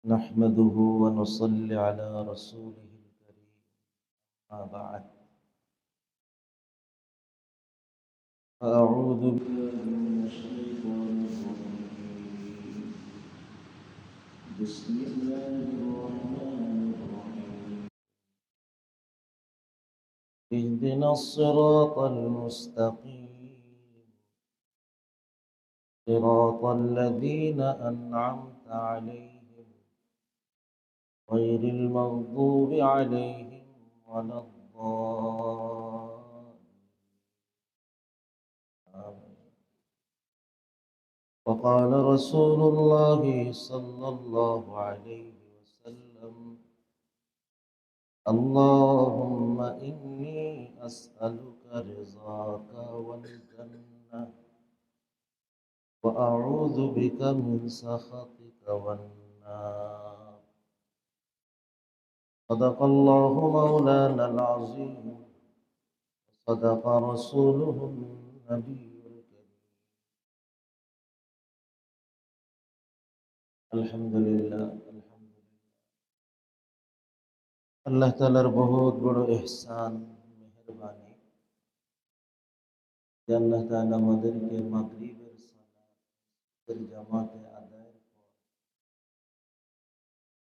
نحمده ونصلي على رسوله الكريم. ما بعد، أعوذ بالله من الشيطان الرجيم. بسم الله الرحمن الرحيم. اهدنا الصراط المستقيم، صراط الذين أنعمت عليهم غير المغضوب عليهم ولا الضالين. وقال رسول الله صلى الله عليه وسلم: اللهم إني أسألك رضاك والجنة وأعوذ بك من سخطك والنار. صدق الله مولانا العظيم، وصدق رسوله النبي الكريم. الحمد لله আল্লাহ তাআলার বহুত বড় ইহসান, মেহেরবানি যে আল্লাহ তাআলা আমাদেরকে মাগরিবের সালাতের জামাতে আদায়ের পর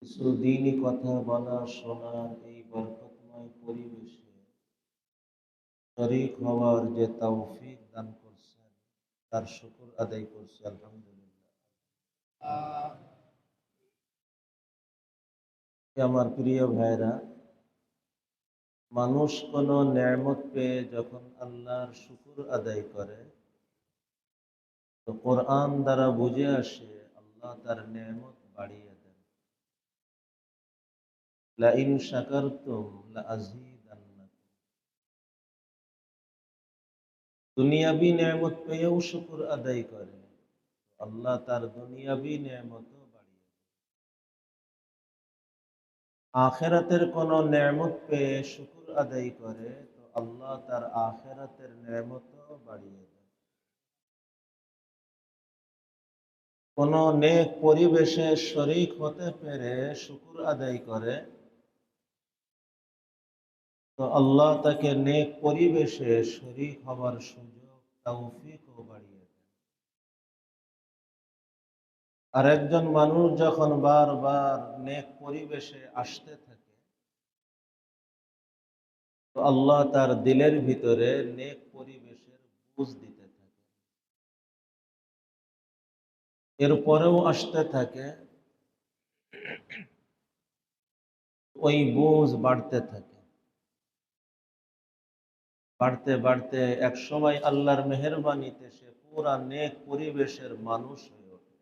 কিছু দ্বীনি কথা বলা শোনার এই বরকতময় পরিবেশে শরীক হওয়ার যে তৌফিক দান করছেন, তার শুকর আদায় করছি আলহামদুলিল্লাহ। আমার প্রিয় ভাইরা, মানুষ কোনো নেয়ামত পেয়ে যখন আল্লাহর শুকর আদায় করে, তো কোরআন দ্বারা বুঝে আসে আল্লাহ তার নেয়ামত বাড়িয়ে দেন। লা ইন শাকারতুম লা আযীদান্নাকুম। দুনিয়াবি নেয়ামত পেয়েও শুকর আদায় করে, আল্লাহ তার দুনিয়াবি নেয়ামতও বাড়িয়ে দেন। আখিরাতের কোন নেয়ামত পেয়ে শুকর আদায় করে, তো আল্লাহ তার আখিরাতের নেয়ামতও বাড়িয়ে দেন। কোন নেক পরিবেশে শরীক হতে পেরে শুকর আদায় করে, তো আল্লাহ তাকে নেক পরিবেশে শরীক হবার সুযোগ তৌফিকও বাড়িয়ে দেন। আর একজন মানুষ যখন বারবার নেক পরিবেশে আসতে থাকে, তো আল্লাহ তার দিলের ভিতরে নেক পরিবেশের বুঝ দিতে থাকে। এরপরেও আসতে থাকে, ওই বুঝ বাড়তে থাকে। বাড়তে বাড়তে এক সময় আল্লাহর মেহেরবানিতে সে পুরা নেক পরিবেশের মানুষ হয়ে ওঠে।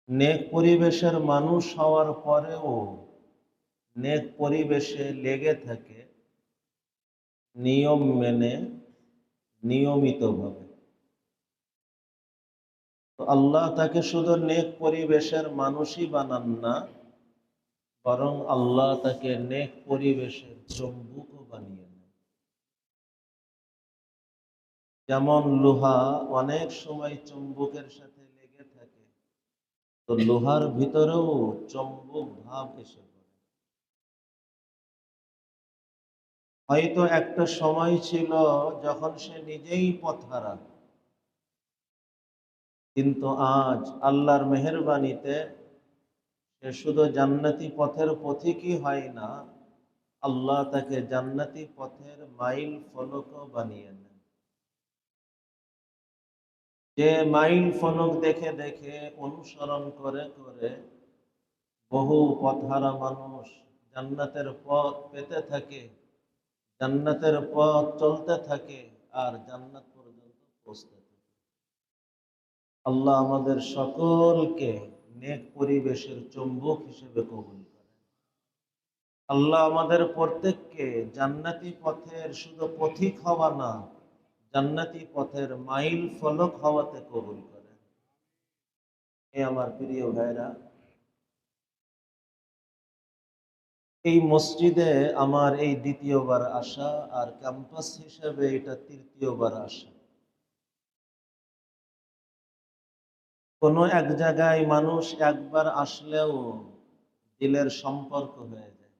নেক পরিবেশের মানুষ হওয়ার পরেও নেক পরিবেশে লেগে থাকে নিয়ম মেনে, নিয়মিতভাবে। তো আল্লাহ তাকে শুধু নেক পরিবেশের মানুষই বানান না, বরং আল্লাহ তাকে নেক পরিবেশের চুম্বকও বানিয়ে নেন। যেমন লোহা অনেক সময় চুম্বকের সাথে লেগে থাকে, তো লোহার ভিতরেও চুম্বক ভাব এসে পড়ে। হয়তো একটা সময় ছিল যখন সে নিজেই পথহারা, কিন্তু আজ আল্লাহর মেহেরবানিতে সে শুধু জান্নাতি পথের পথিকই হয় না, আল্লাহ তাকে জান্নাতি পথের মাইল ফলকও বানিয়ে নেন। যে মাইল ফলক দেখে দেখে, অনুসরণ করে করে বহু পথহারা মানুষ জান্নাতের পথ পেতে থাকে, জান্নাতের পথ চলতে থাকে, আর জান্নাত পর্যন্ত পৌঁছতে থাকে। আল্লাহ আমাদের সকলকে নেক পরিবেশের চুম্বক হিসেবে কবুল করেন। আল্লাহ আমাদের প্রত্যেককে জান্নাতি পথের শুধু পথিক হওয়া না, জান্নাতি পথের মাইল ফলক হওয়াতে কবুল করেন। আমার প্রিয় ভাইরা, এই মসজিদে আমার এই দ্বিতীয়বার আসা, আর ক্যাম্পাস হিসেবে এটা তৃতীয়বার আসা। কোনো এক জায়গায় মানুষ একবার আসলেও দিলের সম্পর্ক হয়ে যায়।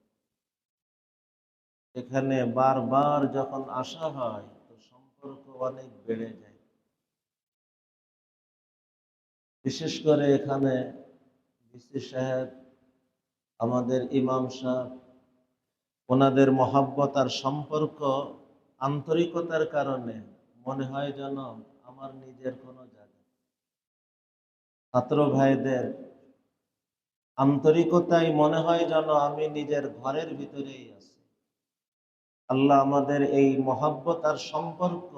এখানে বারবার যখন আসা হয় তো সম্পর্ক অনেক বেড়ে যায়। বিশেষ করে এখানে ডিসি সাহেব, আমাদের ইমাম সাহেব, ওনাদের মহাব্বত আর সম্পর্ক, আন্তরিকতার কারণে মনে হয় যেন আমার নিজের কোনো জায়গা। ছাত্র ভাইদের আন্তরিকতায় মনে হয় যেন আমি নিজের ঘরের ভিতরেই আছি। আল্লাহ আমাদের এই মহাব্বত আর সম্পর্ক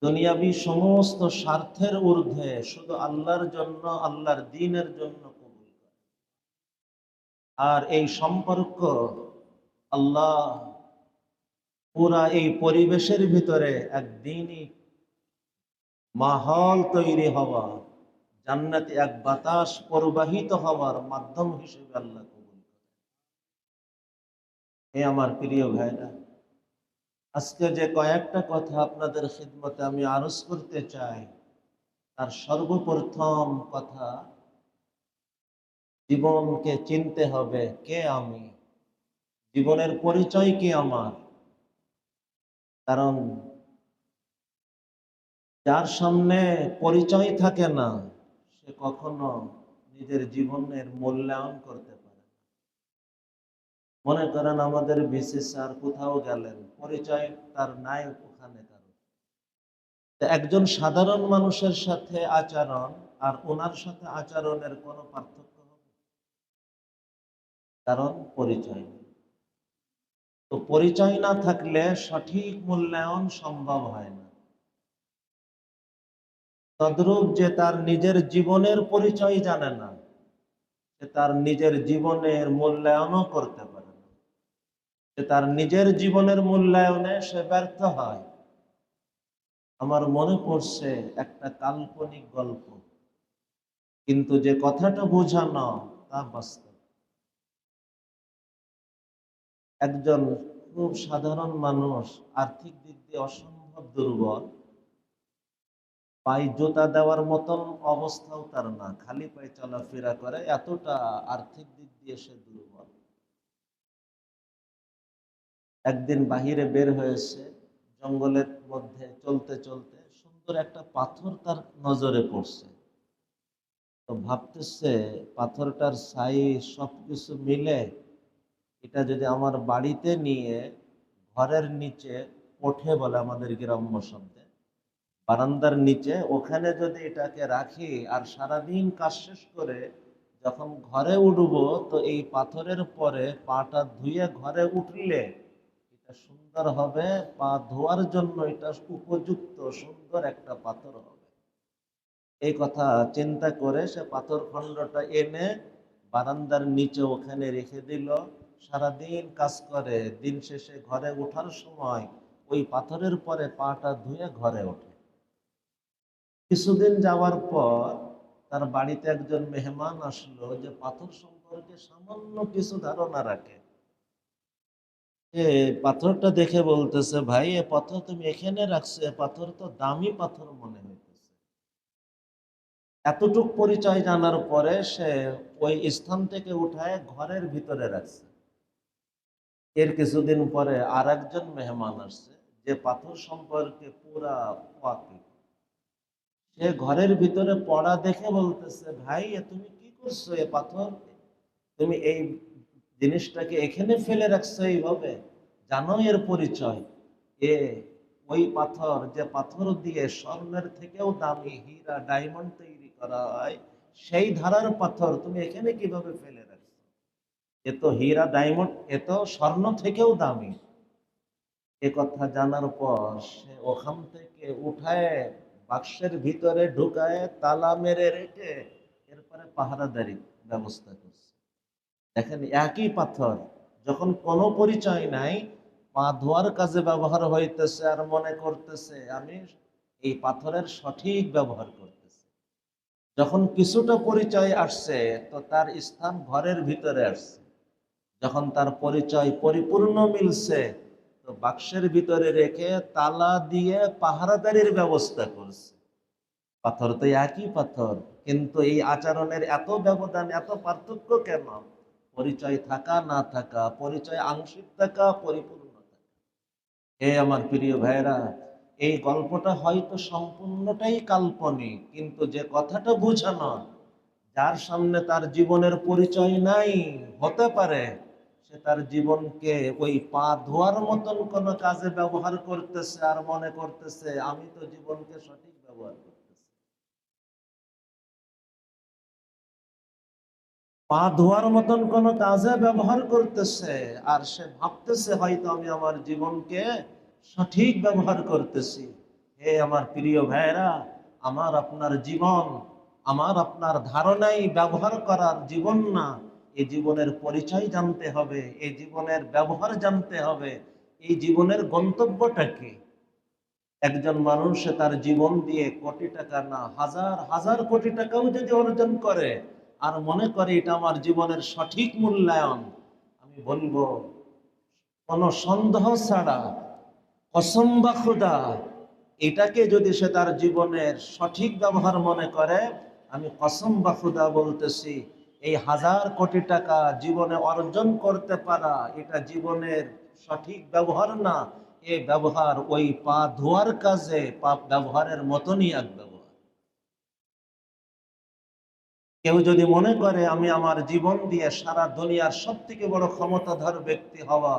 দুনিয়াবী সমস্ত স্বার্থের ঊর্ধ্বে শুধু আল্লাহর জন্য, আল্লাহর দ্বীনের জন্য কবুল করে। আর এই সম্পর্ক আল্লাহ পুরা এই পরিবেশের ভিতরে এক দ্বীনি মাহল তৈরি হওয়া, জান্নাতে এক বাতাস প্রবাহিত হওয়ার মাধ্যম হিসেবে আল্লাহ কবুল করে। হে আমার প্রিয় ভাইরা, আজকে যে কয়েকটা কথা আপনাদের খিদমতে আমি আরজ করতে চাই, তার সর্বপ্রথম কথা, জীবনকে চিনতে হবে কে আমি, জীবনের পরিচয় কি আমার। কারণ যার সামনে পরিচয় থাকে না, সে কখনো নিজের জীবনের মূল্যায়ন করতে পারে না। মনে করেন আমাদের ভিসি স্যার কোথাও গেলেন, পরিচয় তার নাই ওখানে কারো। একজন সাধারণ মানুষের সাথে আচরণ আর ওনার সাথে আচরণের কোনো পার্থক্য হবে? কারণ পরিচয় নেই। তো পরিচয় না থাকলে সঠিক মূল্যায়ন সম্ভব হয় না। তদ্রূপ যে তার নিজের জীবনের পরিচয় জানে না, সে তার নিজের জীবনের মূল্যায়নও করতে পারে না। সে তার নিজের জীবনের মূল্যায়নে সে ব্যর্থ হয়। আমার মনে পড়ছে একটা কাল্পনিক গল্প, কিন্তু যে কথাটা বোঝানো তা বাস্তব। একজন খুব সাধারণ মানুষ, আর্থিক দিক দিয়ে অসম্ভব দুর্বল, পায়ে জুতা দেওয়ার মতন অবস্থাও তার না, খালি পায়ে চলাফেরা করে, এতটা আর্থিক দিক দিয়ে সে দুর্বল। একদিন বাহিরে বের হয়েছে, জঙ্গলের মধ্যে চলতে চলতে সুন্দর একটা পাথর তার নজরে পড়ছে। তো ভাবতেছে পাথরটার সাইজ সবকিছু মিলে এটা যদি আমার বাড়িতে নিয়ে ঘরের নিচে ওঠে, বলে আমাদের গ্রাম্য শব্দে, বারান্দার নিচে, ওখানে যদি এটাকে রাখি আর সারাদিন কাজ শেষ করে যখন ঘরে উঠবো, তো এই পাথরের পরে পাটা ধুয়ে ঘরে উঠলে এটা সুন্দর হবে, পা ধোয়ার জন্য এটা উপযুক্ত সুন্দর একটা পাথর হবে। এই কথা চিন্তা করে সে পাথর খণ্ডটা এনে বারান্দার নিচে ওখানে রেখে দিল। সারাদিন কাজ করে, দিন শেষে ঘরে ওঠার সময় ওই পাথরের পরে পাটা ধুয়ে ঘরে ওঠে। কিছুদিন যাওয়ার পর তার বাড়িতে একজন মেহমান আসলো, যে পাথর সম্পর্কে সামান্য কিছু ধারণা রাখে। এ পাথরটা দেখে বলতেছে, ভাই এ পাথর তুমি এখানে রাখছো, এ পাথর তো দামি পাথর মনে হইতেছে। এতটুক পরিচয় জানার পরে সে ওই স্থান থেকে উঠায় ঘরের ভিতরে রাখছে। এর কিছুদিন পরে আর একজন মেহমান আসছে, যে পাথর সম্পর্কে পুরা ওয়াকিফ। সে ঘরের ভিতরে পড়া দেখে বলতেছে, ভাই এ তুমি কি করছো, এ পাথর তুমি এই জিনিসটাকে এখানে ফেলে রাখছো এইভাবে, জানো এর পরিচয়? এ ওই পাথর, যে পাথর দিয়ে স্বর্ণের থেকেও দামি হীরা ডায়মন্ড তৈরি করা হয়, সেই ধারার পাথর তুমি এখানে কিভাবে ফেলে রাখছো? এ তো হীরা ডায়মন্ড, এ তো স্বর্ণ থেকেও দামি। এ কথা জানার পর সে ওখান থেকে উঠায় বাক্সের ভিতরে ঢুকায় তালা মেরে রেখে এরপরে পাহারাদারি ব্যবস্থা করছে। দেখেন, একই পাথর যখন কোনো পরিচয় নাই, পা ধোয়ার কাজে ব্যবহার হইতেছে, আর মনে করতেছে আমি এই পাথরের সঠিক ব্যবহার করতেছি। যখন কিছুটা পরিচয় আসছে, তো তার স্থান ঘরের ভিতরে আসছে। যখন তার পরিচয় পরিপূর্ণ মিলছে, তো বাক্সের ভিতরে রেখে তালা দিয়ে পাহারাদারির ব্যবস্থা করছে। পাথর তো একই পাথর, কিন্তু এই আচরণের এত ব্যবধান, এত পার্থক্য কেন? পরিচয় থাকা না থাকা, পরিচয় আংশিক থাকা, পরিপূর্ণ থাকা। হে আমার প্রিয় ভাইরা, এই গল্পটা হয়তো সম্পূর্ণটাই কাল্পনিক, কিন্তু যে কথাটা বোঝানো, যার সামনে তার জীবনের পরিচয় নাই, হতে পারে সে তার জীবনকে ওই পা ধোয়ার মতন কোন কাজে ব্যবহার করতেছে আর মনে করতেছে আমি তো জীবনকে সঠিক ব্যবহার করতেছি। পা ধোয়ার মতন কোন কাজে ব্যবহার করতেছে আর সে ভাবতেছে হয়তো আমি আমার জীবনকে সঠিক ব্যবহার করতেছি। হে আমার প্রিয় ভাইরা, আমার আপনার জীবন, আমার আপনার ধারণাই ব্যবহার করার জীবন না। এই জীবনের পরিচয় জানতে হবে, এই জীবনের ব্যবহার জানতে হবে, এই জীবনের গন্তব্যটা কি। একজন মানুষ তার জীবন দিয়ে কোটি টাকা না, হাজার হাজার কোটি টাকাও যদি অর্জন করে আর মনে করে এটা আমার জীবনের সঠিক মূল্যায়ন, আমি বলবো কোনো সন্দেহ ছাড়া, কসম বা খুদা, এটাকে যদি সে তার জীবনের সঠিক ব্যবহার মনে করে, আমি কসম বা খুদা বলতেছি, এই হাজার কোটি টাকা জীবনে অর্জন করতে পারা এটা জীবনের সঠিক ব্যবহার না। এই ব্যবহার ওই পা ধোয়ার কাজে পাপ ব্যবহারের মতনই এক ব্যবহার। কেউ যদি মনে করে আমি আমার জীবন দিয়ে সারা দুনিয়ার সব থেকে বড় ক্ষমতাধর ব্যক্তি হওয়া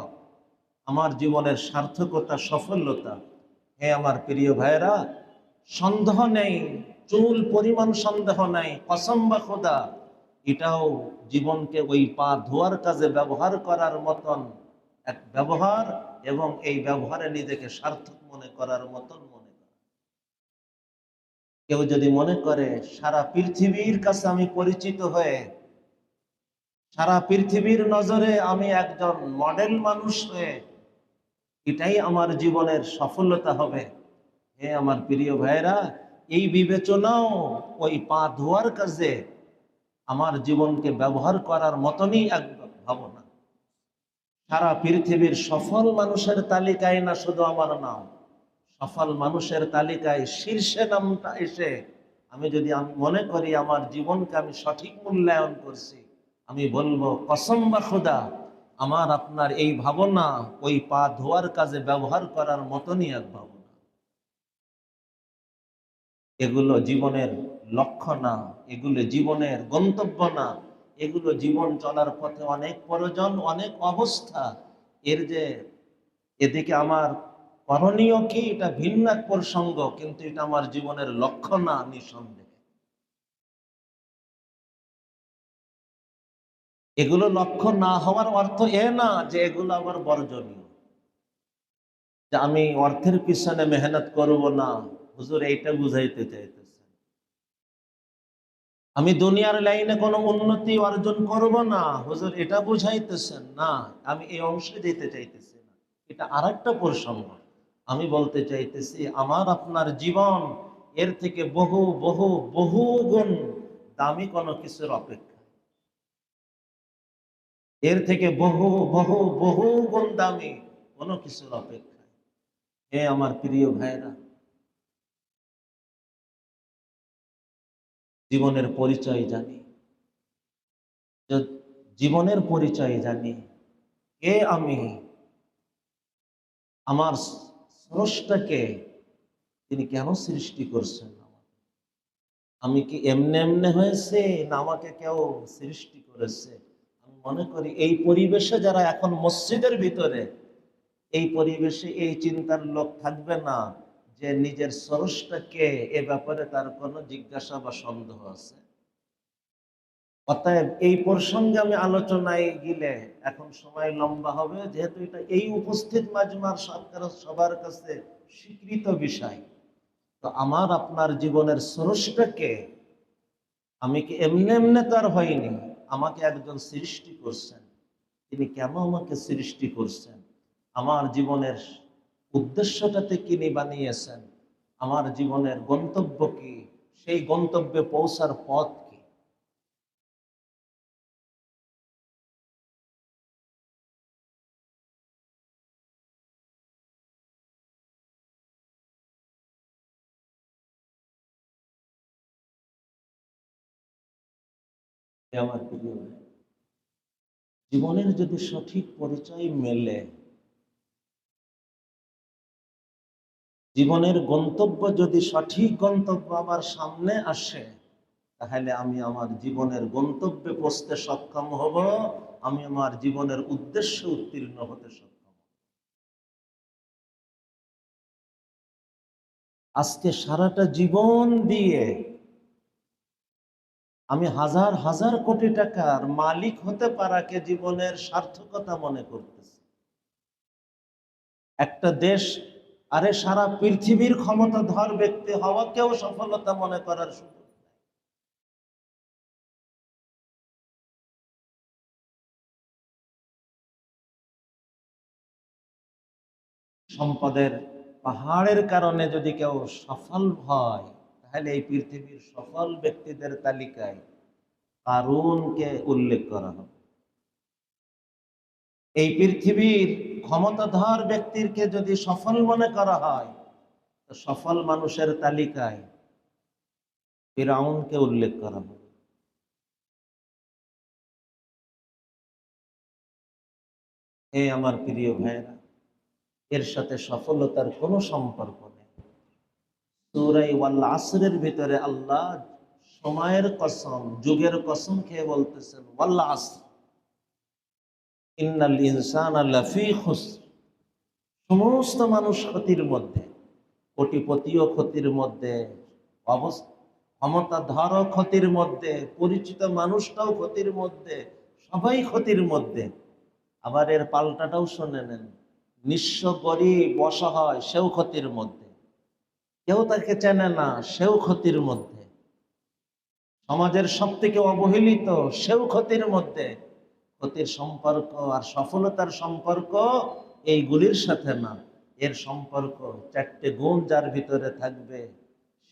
আমার জীবনের সার্থকতা, সফলতা, হে আমার প্রিয় ভাইরা, সন্দেহ নেই, চুল পরিমাণ সন্দেহ নাই, কসম বা খোদা, এটাও জীবনকে ওই পা ধোয়ার কাজে ব্যবহার করার মতন এক ব্যবহার, এবং এই ব্যবহারে নিজেকে সার্থক মনে করার মতন মনে করা। কেউ যদি মনে করে সারা পৃথিবীর কাছে আমি পরিচিত হয়ে, সারা পৃথিবীর নজরে আমি একজন মডেল মানুষ হয়ে এটাই আমার জীবনের সফলতা হবে, হে আমার প্রিয় ভাইরা, এই বিবেচনাও ওই পা ধোয়ার কাজে আমার জীবনকে ব্যবহার করার মতনই এক ভাবনা। সারা পৃথিবীর সফল মানুষের তালিকায় না শুধু আমার নাম, সফল মানুষের তালিকায় শীর্ষে নামটা এসে আমি মনে করি আমার জীবনকে আমি সঠিক মূল্যায়ন করছি, আমি বলবো কসম বা খুদা, আমার আপনার এই ভাবনা ওই পা ধোয়ার কাজে ব্যবহার করার মতনই এক ভাবনা। এগুলো জীবনের লক্ষ্য না, এগুলো জীবনের গন্তব্য না, এগুলো জীবন চলার পথে অনেক প্রয়োজন, অনেক অবস্থা। এর যে এদিকে আমার করণীয় কি এটা ভিন্ন এক প্রসঙ্গ, কিন্তু এটা আমার জীবনের লক্ষ্য না নিঃসন্দেহে। এগুলো লক্ষ্য না হওয়ার অর্থ এ না যে এগুলো আবার বর্জনীয়, যে আমি অর্থের পিছনে মেহনত করব না। হুজুর এইটা বুঝাইতে চাইতেছে আমি দুনিয়ার লাইনে কোনো উন্নতি অর্জন করব না, হুজুর এটা বুঝাইতেছেন না। আমি এই অংশে যেতে চাইতেছি না, এটা আরেকটা প্রসঙ্গ। আমি বলতে চাইতেছি আমার আপনার জীবন এর থেকে বহু বহু বহু গুণ দামি কোনো কিছুর অপেক্ষা, এর থেকে বহু বহু বহু গুণ দামি কোনো কিছুর অপেক্ষা। হে আমার প্রিয় ভাইরা, জীবনের পরিচয় জানি, জীবনের পরিচয় জানি, কে আমি, আমার স্রষ্টাকে, তিনি কেন সৃষ্টি করছেন, আমি কি এমনে এমনে হয়েছে না আমাকে কেউ সৃষ্টি করেছে। আমি মনে করি এই পরিবেশে যারা এখন মসজিদের ভিতরে, এই পরিবেশে এই চিন্তার লোক থাকবে না যে নিজের স্রষ্টাকে এ ব্যাপারে তার কোনো জিজ্ঞাসা বা সন্দেহ আছে। অতএব এই প্রসঙ্গে আমি আলোচনায় গেলে এখন সময় লম্বা হবে, যেহেতু এটা এই উপস্থিত মাজমার সবার কাছে স্বীকৃত বিষয়। তো আমার আপনার জীবনের স্রষ্টাকে, আমি কি এমনি এমনি তার হয়নি, আমাকে একজন সৃষ্টি করছেন। তিনি কেন আমাকে সৃষ্টি করছেন, আমার জীবনের উদ্দেশ্যটাতে তিনি বানিয়েছেন, আমার জীবনের গন্তব্য কি, সেই গন্তব্যে পৌঁছার পথ কি। আমার প্রিয় ভাই, জীবনের যদি সঠিক পরিচয় মেলে, জীবনের গন্তব্য যদি সঠিক গন্তব্য আমার সামনে আসে, তাহলে আমি আমার জীবনের গন্তব্যে পৌঁছতে সক্ষম হব, আমি আমার জীবনের উদ্দেশ্যে উত্তীর্ণ হতে সক্ষম হব। আজকে সারাটা জীবন দিয়ে আমি হাজার হাজার কোটি টাকার মালিক হতে পারাকে জীবনের সার্থকতা মনে করতেছি। একটা দেশ, আরে সারা পৃথিবীর ক্ষমতাধর ব্যক্তি হওয়াকেও সফলতা মনে করার সুযোগ। সম্পদের পাহাড়ের কারণে যদি কেউ সফল হয়, তাহলে এই পৃথিবীর সফল ব্যক্তিদের তালিকায় কারুনকে উল্লেখ করা হবে। এই পৃথিবীর ক্ষমতাধর ব্যক্তিকে যদি সফল মনে করা হয়, তো সফল মানুষের তালিকায় ফিরআউনকে উল্লেখ করা হবে। হে আমার প্রিয় ভাইয়েরা, এর সাথে সফলতার কোনো সম্পর্ক নেই। সূরা ওয়াল আসরের ভিতরে আল্লাহ সময়ের কসম, যুগের কসম খেয়ে বলতেছেন, ওয়াল আসর ইন্নাল ইনসানা লাফি খুসর। সমস্ত মানুষ ক্ষতির মধ্যে, কোটিপতিও ক্ষতির মধ্যে, ক্ষমতাধর ক্ষতির মধ্যে, পরিচিত মানুষটাও ক্ষতির মধ্যে, সবাই ক্ষতির মধ্যে। আবার এর পাল্টাটাও শুনে নেন, নিঃস্ব গরিব অসহায় সেও ক্ষতির মধ্যে, কেউ তাকে চেনে না সেও ক্ষতির মধ্যে, সমাজের সব থেকে অবহেলিত সেও ক্ষতির মধ্যে। ক্ষতির সম্পর্ক আর সফলতার সম্পর্ক এইগুলির সাথে না, এর সম্পর্ক চারটে গুণ যার ভিতরে থাকবে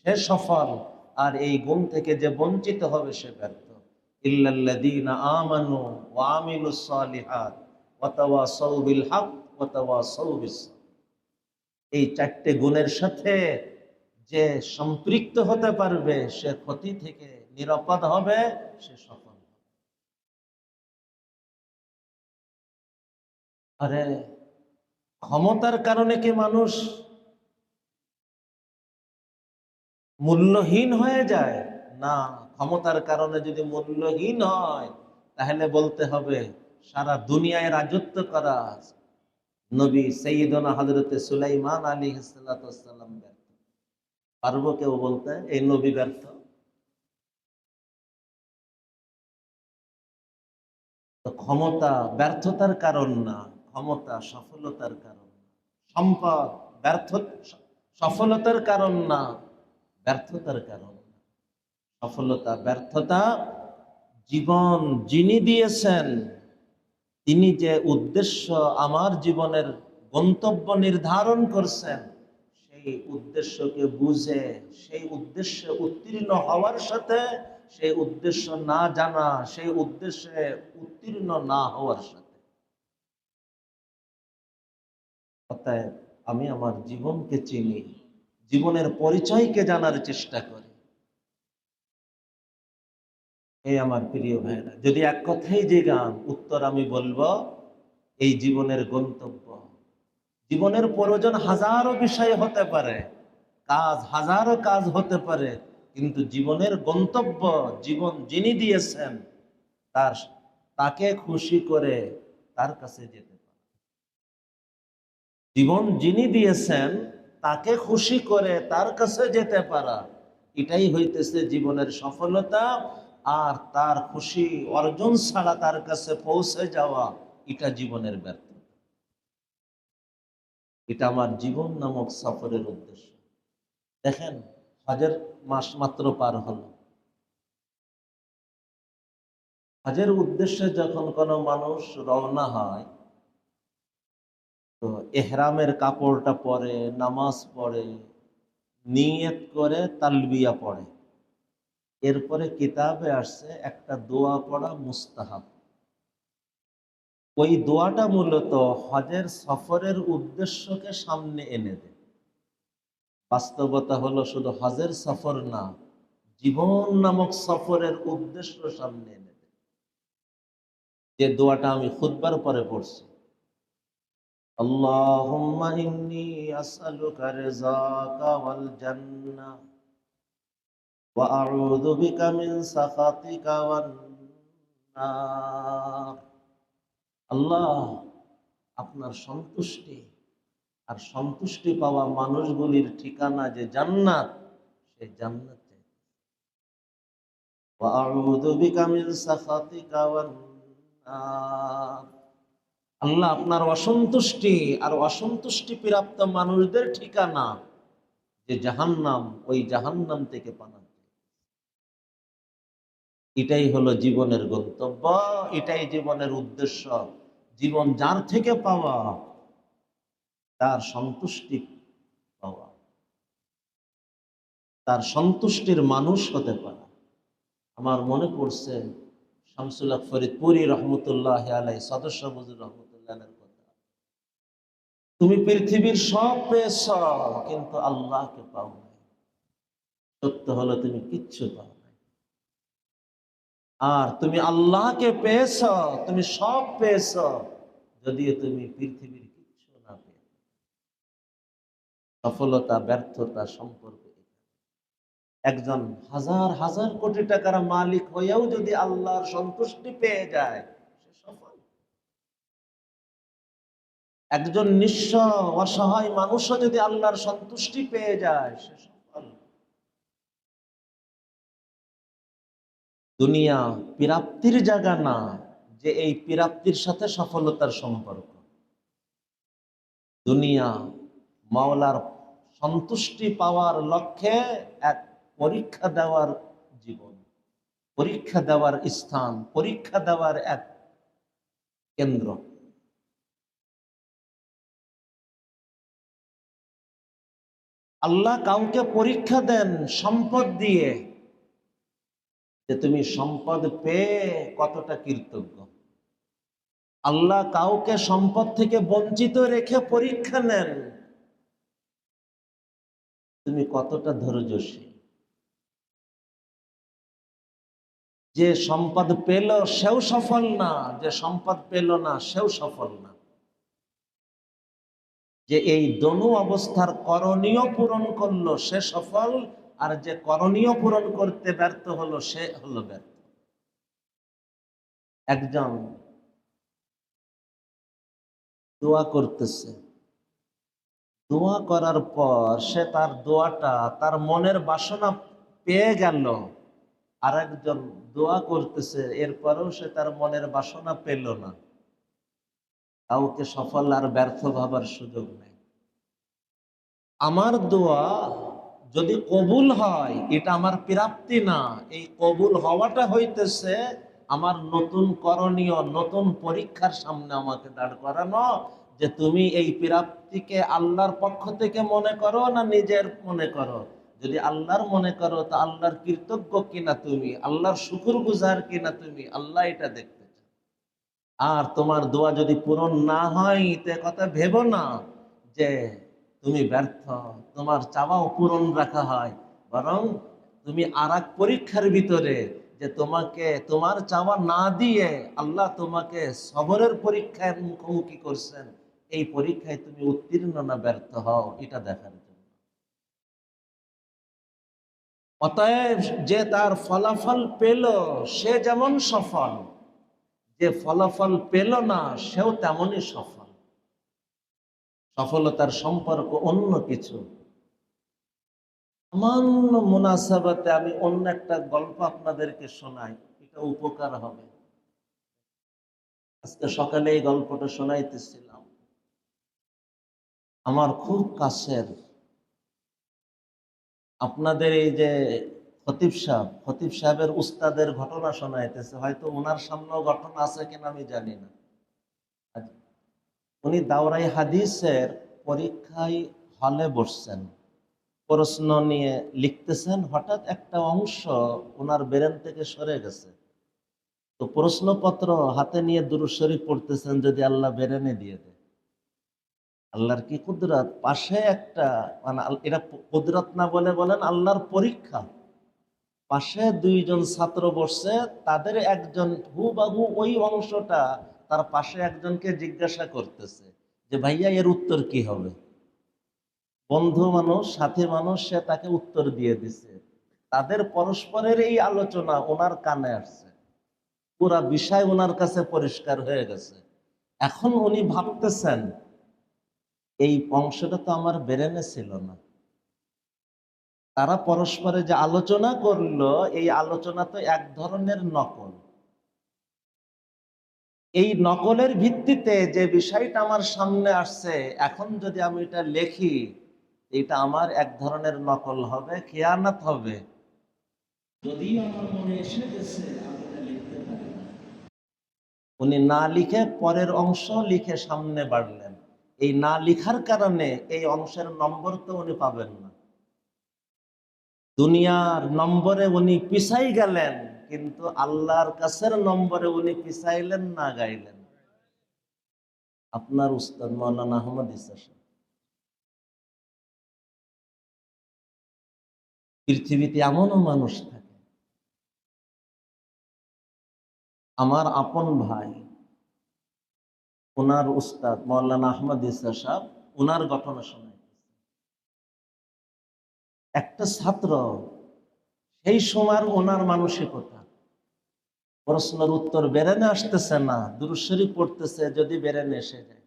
সে সফল, আর এই গুণ থেকে যে বঞ্চিত হবে সে ব্যর্থ। ইল্লাল্লাযীনা আমানু ওয়া আমিলুস সালিহাত ওয়া তাওয়াসাউ বিল হক ওয়া তাওয়াসাউ বিস সাবর। এই চারটে গুণের সাথে যে সম্পৃক্ত হতে পারবে সে ক্ষতি থেকে নিরাপদ হবে, সে সফল হবে। আরে ক্ষমতার কারণে কি মানুষ মূল্যহীন হয়ে যায়? না, ক্ষমতার কারণে যদি মূল্যহীন হয়, তাহলে বলতে হবে সারা দুনিয়ায় রাজত্ব করা নবী সৈয়দনা হযরতে সুলাইমান আলাইহিস সালাম ব্যর্থ। পারবো কেউ বলতে এই নবী ব্যর্থ? তো ক্ষমতা ব্যর্থতার কারণ না, ক্ষমতা সফলতার কারণ। সম্পদ ব্যর্থ সফলতার কারণ না, ব্যর্থতার কারণ। সফলতা ব্যর্থতা জীবন যিনি দিয়েছেন, তিনি যে উদ্দেশ্য আমার জীবনের গন্তব্য নির্ধারণ করছেন, সেই উদ্দেশ্যকে বুঝে সেই উদ্দেশ্যে উত্তীর্ণ হওয়ার সাথে সেই উদ্দেশ্য না জানা, সেই উদ্দেশ্যে উত্তীর্ণ না হওয়ার সাথে। অতএব আমি আমার জীবনকে চিনি, জীবনের পরিচয়কে জানার চেষ্টা করি। এই আমার প্রিয় ভাইরা, যদি এক কথাই যে গান উত্তর আমি বলবো, এই জীবনের গন্তব্য। জীবনের প্রয়োজন হাজারো বিষয় হতে পারে, কাজ হাজারো কাজ হতে পারে, কিন্তু জীবনের গন্তব্য জীবন যিনি দিয়েছেন তার, তাকে খুশি করে তার কাছে যেতে পারে। জীবন যিনি দিয়েছেন তাকে খুশি করে তার কাছে যেতে পারা, এটাই হইতেছে জীবনের সফলতা। আর তার খুশি অর্জন ছাড়া তার কাছে পৌঁছে যাওয়া, এটা জীবনের ব্যর্থতা। এটা আমার জীবন নামক সফরের উদ্দেশ্য। দেখেন, হজের মাস মাত্র পার হলো। হজের উদ্দেশ্যে যখন কোনো মানুষ রওনা হয়, তো এহরামের কাপড়টা পরে, নামাজ পড়ে, নিয়ত করে তালবিয়া পড়ে। এরপরে কিতাবে আসছে একটা দোয়া পড়া মুস্তাহাব। ওই দোয়াটা মূলত হজের সফরের উদ্দেশ্যকে সামনে এনে দেয়। বাস্তবতা হলো শুধু হজের সফর না, জীবন নামক সফরের উদ্দেশ্য সামনে এনে দেয়। যে দোয়াটা আমি খুতবার পরে পড়ছি, আল্লাহুম্মা ইন্নী আসআলুকা রিযাকা ওয়াল জান্নাহ ওয়া আউযু বিকা মিন সাখাতিকা ওয়ান নার। আল্লাহ, আপনার সন্তুষ্টি আর সন্তুষ্টি পাওয়া মানুষগুলির ঠিকানা যে জান্নাত, সেই জান্নাতে। ওয়া আউযু বিকা মিন সাখাতিকা ওয়ান নার। আল্লাহ, আপনার অসন্তুষ্টি আর অসন্তুষ্টি প্রাপ্ত মানুষদের ঠিকানা যে জাহান্নাম, ওই জাহান্নাম থেকে পানা। এটাই হলো জীবনের গন্তব্য, এটাই জীবনের উদ্দেশ্য। জীবন যার থেকে পাওয়া, তার সন্তুষ্টি পাওয়া, তার সন্তুষ্টির মানুষ হতে পারে। আমার মনে পড়ছে শামসুল হক ফরিদপুরি রহমতুল্লাহ আলাই, সদস্য বুজুর রহমতুল্লাহ কথা, তুমি পৃথিবীর সব পেয়েছ কিন্তু আল্লাহকে পাও নাই। সত্য হলো তুমি কিচ্ছু পাও নাই। আর তুমি আল্লাহকে পেয়েছ, তুমি সব পেয়েছ, যদিও তুমি পৃথিবীর কিচ্ছু না পেয়ে। সফলতা ব্যর্থতা সম্পর্কে একজন হাজার হাজার কোটি টাকার মালিক হয়েও যদি আল্লাহর সন্তুষ্টি পেয়ে যায়, সে সফল। একজন নিঃস্ব অসহায় মানুষও যদি আল্লাহর সন্তুষ্টি পেয়ে যায়, সে সফল। দুনিয়া প্রাপ্তির জায়গা না যে এই প্রাপ্তির সাথে সফলতার সম্পর্ক। দুনিয়া মাওলার সন্তুষ্টি পাওয়ার লক্ষ্যে এক পরীক্ষা দেওয়ার জীবন, পরীক্ষা দেওয়ার স্থান, পরীক্ষা দেওয়ার এক কেন্দ্র। আল্লাহ কাউকে পরীক্ষা দেন সম্পদ দিয়ে, যে তুমি সম্পদ পেয়ে কতটা কৃতজ্ঞ। আল্লাহ কাউকে সম্পদ থেকে বঞ্চিত রেখে পরীক্ষা নেন, তুমি কতটা ধৈর্যশীল। যে সম্পদ পেল সেও সফল না, যে সম্পদ পেল না সেও সফল না। যে এই দোনো অবস্থার করণীয় পূরণ করলো সে সফল, আর যে করণীয় পূরণ করতে ব্যর্থ হলো সে হলো ব্যর্থ। একজন দোয়া করতেছে, দোয়া করার পর সে তার দোয়াটা, তার মনের বাসনা পেয়ে গেল। আর একজন দোয়া করতেছে, এরপরেও সে তার মনের বাসনা পেল না। কাউকে সফল আর ব্যর্থ ভাবার সুযোগ নেই। আমার দোয়া যদি কবুল হয়, এটা আমার প্রাপ্তি না, এই কবুল হওয়াটা হইতেছে আমার নতুন করণীয়, নতুন পরীক্ষার সামনে আমাকে দাঁড় করানো, যে তুমি এই প্রাপ্তিকে আল্লাহর পক্ষ থেকে মনে করো না নিজের মনে করো। যদি আল্লাহর মনে করো, তা আল্লাহর কৃতজ্ঞ কিনা তুমি, আল্লাহর শুকরগুজার কিনা তুমি, আল্লাহ এটা দেখতে চান। আর তোমার দোয়া যদি পূরণ না হয়, তে কথা ভেবো না যে তুমি ব্যর্থ, তোমার চাওয়াও পূরণ রাখা হয়। বরং তুমি আর এক পরীক্ষার ভিতরে, যে তোমাকে তোমার চাওয়া না দিয়ে আল্লাহ তোমাকে সবরের পরীক্ষায় মুখোমুখি করছেন। এই পরীক্ষায় তুমি উত্তীর্ণ না ব্যর্থ হও, এটা দেখার জন্য। অতএব যে তার ফলাফল পেল সে যেমন সফল, যে ফলাফল পেল না সেও তেমনই সফল। সফলতার সম্পর্ক অন্য কিছু। সামান্য মুনাসাবাতে আমি অন্য একটা গল্প আপনাদেরকে শোনাই, এটা উপকার হবে। আজকে সকালে এই গল্পটা শোনাইতেছিলাম। আমার খুব কাছের, আপনাদের এই যে খতিব সাহেবের উস্তাদের ঘটনা শোনাইতেছে, হয়তো ওনার সামনেও ঘটনা আছে কিনা আমি জানি না। উনি দাওরাই হাদিসের পরীক্ষায় হলে বসছেন, প্রশ্ন নিয়ে লিখতেছেন। হঠাৎ একটা অংশ ওনার ব্রেন থেকে সরে গেছে, তো প্রশ্নপত্র হাতে নিয়ে দুরূদ শরীফ পড়তেছেন, যদি আল্লাহ ব্রেনে দিয়ে দেয়। আল্লাহর কি কুদরত! পাশে একটা, মানে এটা কুদরত না বলে বলেন আল্লাহর পরীক্ষা। পাশে দুইজন ছাত্র বসছে, তাদের একজন হুবাহু ওই অংশটা তার পাশে একজনকে জিজ্ঞাসা করতেছে যে ভাইয়া এর উত্তর কি হবে। বন্ধু মানুষ, সাথী মানুষ, সে তাকে উত্তর দিয়ে দিছে। তাদের পরস্পরের এই আলোচনা ওনার কানে আসছে, পুরা বিষয় ওনার কাছে পরিষ্কার হয়ে গেছে। এখন উনি ভাবতেছেন এই অংশটা তো আমার ব্রেনে ছিল না। তারা পরস্পরে যে আলোচনা করলো, এই আলোচনা তো এক ধরনের নকল। এই নকলের ভিত্তিতে যে বিষয়টা আমার সামনে আসছে, এখন যদি আমি এটা লিখি, এটা আমার এক ধরনের নকল হবে, খেয়ানত হবে। যদি আমার মনে এসে গেছে, আমি এটা লিখতে পারি না। উনি না লিখে পরের অংশ লিখে সামনে বাড়লেন। এই না লিখার কারণে এই অংশের নম্বর তো উনি পাবেন না। দুনিয়ার নম্বরে উনি পিছাই গেলেন, কিন্তু আল্লাহর কাছের নম্বরে উনি পিছাইলেন না, গাইলেন। আপনার উস্তাদ মাওলানা আহমদ ইসা সাহেব। পৃথিবীতে এমনও মানুষ থাকে, আমার আপন ভাই, ওনার উস্তাদ মাওলানা আহমদ ইসা সাহেব, ওনার ঘটনা শোনায়। একটা ছাত্র, সেই সময়ের ওনার মানসিকতা, প্রশ্নের উত্তর বেরেনে আসতেছে না, দুরূদ শরীফ পড়তেছে, যদি বেরেনে এসে যায়,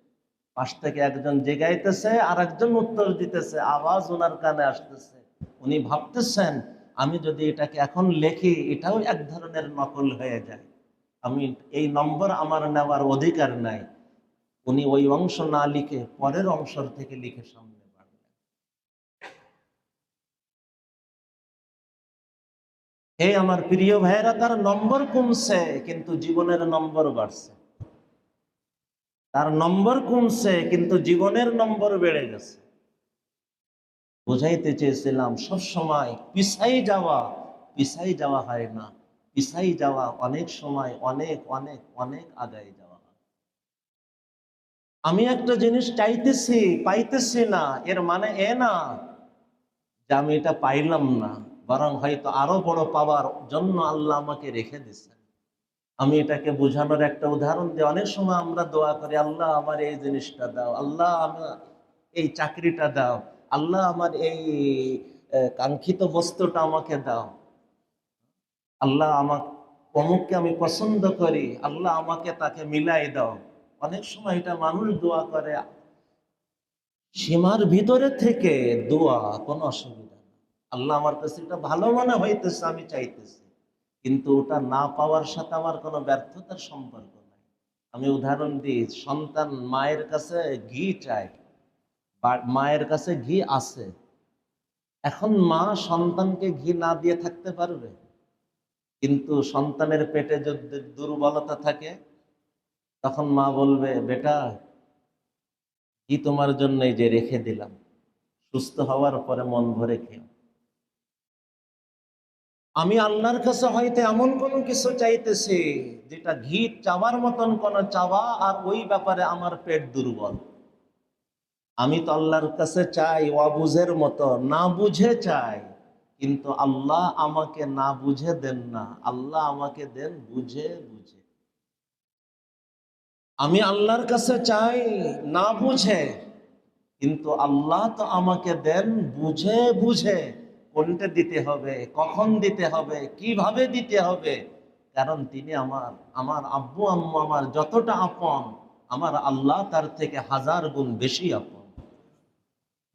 পাশ থেকে একজন জেগাইতেছে আর একজন উত্তর দিতেছে, আওয়াজ ওনার কানে আসতেছে। উনি ভাবতেছেন আমি যদি এটাকে এখন লেখি, এটাও এক ধরনের নকল হয়ে যায়, আমি এই নম্বর আমার নেওয়ার অধিকার নাই। উনি ওই অংশ না লিখে পরের অংশ থেকে লিখে সামনে বাড়লেন। হে আমার প্রিয় ভাইয়েরা, তার নম্বর কমছে কিন্তু জীবনের নম্বর বাড়ছে। তার নম্বর কমছে কিন্তু জীবনের নম্বর বেড়ে গেছে। বোঝাইতে চেয়েছিলাম সব সময় পিছাই যাওয়া হয় না। পিছাই যাওয়া অনেক সময় অনেক অনেক অনেক আগায় যাওয়া হয়। আমি একটা জিনিস চাইতেছি, পাইতেছি না, এর মানে এ না যে আমি এটা পাইলাম না, বরং হয়তো আরো বড় পাওয়ার জন্য আল্লাহ আমাকে রেখে দিচ্ছেন। আমি এটাকে বোঝানোর একটা উদাহরণ দিই। অনেক সময় আমরা দোয়া করি, আল্লাহ আমার এই জিনিসটা দাও, আল্লাহ আমার এই চাকরিটা দাও, আল্লাহ আমার এই কাঙ্ক্ষিত বস্তুটা আমাকে দাও, আল্লাহ আমাকে, অমুককে আমি পছন্দ করি, আল্লাহ আমাকে তাকে মিলাই দাও। অনেক সময় এটা মানুষ দোয়া করে সীমার ভিতরে থেকে, দোয়া কোনো অসুবিধা নেই। আল্লাহ আমার কাছে এটা ভালো মনে হইতেছে, আমি চাইতেছি, কিন্তু ওটা না পাওয়ার সাথে আমার কোনো ব্যর্থতার সম্পর্ক নাই। আমি উদাহরণ দিই, সন্তান মায়ের কাছে ঘি চায়, বা মায়ের কাছে ঘি আছে, এখন মা সন্তানকে ঘি না দিয়ে থাকতে পারবে? কিন্তু সন্তানের পেটে যদি দুর্বলতা থাকে, তখন মা বলবে, বেটা ঘি তোমার জন্যই যে রেখে দিলাম, সুস্থ হওয়ার পরে মন ভরে খেও। আমি আল্লাহর কাছে হয়তো এমন কোনো কিছু চাইতেছি যেটা ঘি চাওয়ার মতন কোনো চাওয়া, আর ওই ব্যাপারে আমার পেট দুর্বল। আমি তো আল্লাহর কাছে চাই অবুঝের মতো, না বুঝে চাই, কিন্তু আল্লাহ আমাকে না বুঝে দেন না, আল্লাহ আমাকে দেন বুঝে বুঝে। আমি আল্লাহর কাছে চাই না বুঝে, কিন্তু আল্লাহ তো আমাকে দেন বুঝে বুঝে। কোনটা দিতে হবে, কখন দিতে হবে, কিভাবে দিতে হবে, কারণ তিনি আমার, আমার আব্বু আম্মু আমার যতটা আপন, আমার আল্লাহ তার থেকে হাজার গুণ বেশি আপন।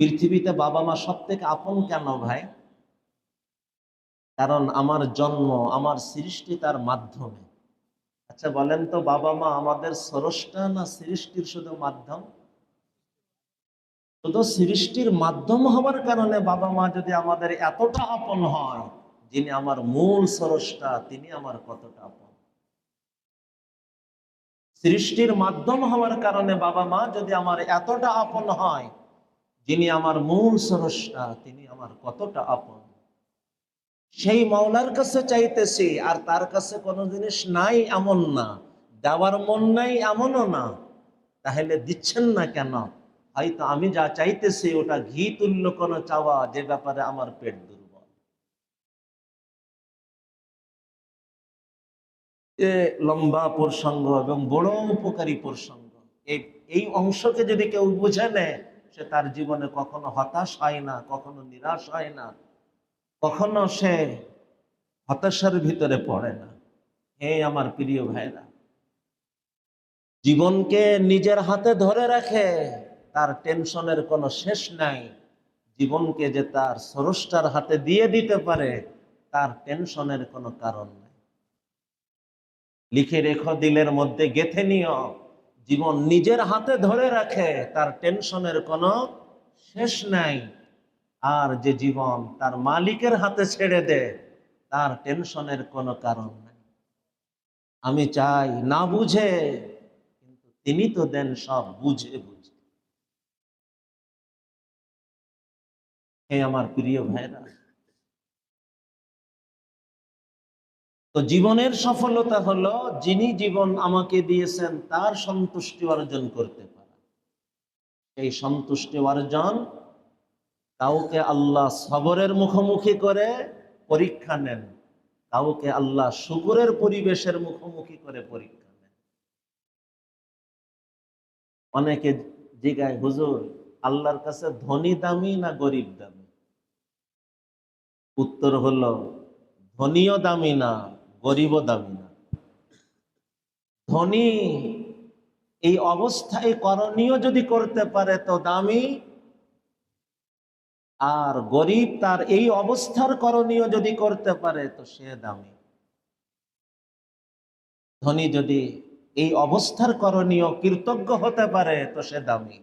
পৃথিবীতে বাবা মা সব থেকে আপন কেন ভাই? কারণ আমার জন্ম, আমার সৃষ্টি তার মাধ্যমে। আচ্ছা বলেন তো, বাবা মা আমাদের স্রষ্টা না সৃষ্টির শুধু মাধ্যম? শুধু সৃষ্টির মাধ্যম হওয়ার কারণে বাবা মা যদি আমাদের এতটা আপন হয়, যিনি আমার মূল স্রষ্টা তিনি আমার কতটা আপন। সৃষ্টির মাধ্যম হওয়ার কারণে বাবা মা যদি আমার এতটা আপন হয়, যিনি আমার মূল স্রষ্টা তিনি আমার কতটা আপন। সেই মাওলার কাছে চাইতেছি, আর তার কাছে কোনো জিনিস নাই এমন না, দেওয়ার মন নাই এমনও না, তাহলে দিচ্ছেন না কেন? হয়তো আমি যা চাইতেছি ওটা ঘি তুল্য কোনো চাওয়া, যে ব্যাপারে আমার পেট দুর্বল। এ লম্বা প্রসঙ্গ এবং বড় উপকারী প্রসঙ্গ। এই এই অংশকে যদি কেউ বুঝে নেয়, সে তার জীবনে কখনো হতাশ হয় না, কখনো নিরাশ হয় না, কখনো সে হতাশার ভিতরে পড়ে না। হে আমার প্রিয় ভাইরা, জীবনকে নিজের হাতে ধরে রাখে, তার টেনশনের কোনো শেষ নাই। জীবনকে যে তার স্রষ্টার হাতে দিয়ে দিতে পারে, তার টেনশনের কোনো কারণ নাই। লিখে রেখো, দিলের মধ্যে গেঁথে নিও, জীবন নিজের হাতে ধরে রাখে, তার টেনশনের কোনো শেষ নাই। আর যে জীবন তার মালিকের হাতে ছেড়ে দেয়, তার টেনশনের কোনো কারণ নাই। আমি চাই না বুঝে, কিন্তু তিনি তো দেন সব বুঝে বুঝে। হে আমার প্রিয় ভাইরা, তো জীবনের সফলতা হলো যিনি জীবন আমাকে দিয়েছেন তার সন্তুষ্টি অর্জন করতে পারা। এই সন্তুষ্টি অর্জন কাউকে আল্লাহ সবরের মুখোমুখি করে পরীক্ষা নেন, কাউকে আল্লাহ শুকরের পরিবেশের মুখোমুখি করে পরীক্ষা নেন। অনেকে জিজ্ঞাসা, হুজুর আল্লাহর কাছে ধনী দামি না গরিব দামি? উত্তর হলো, ধনীও দামি না, গরিবও দামি না। ধনী এই অবস্থায় করণীয় যদি করতে পারে তো দামি, আর গরিব তার এই অবস্থার করণীয় যদি করতে পারে তো সে দামি। ধনী যদি এই অবস্থার করণীয় কৃতজ্ঞ হতে পারে তো সে দামি।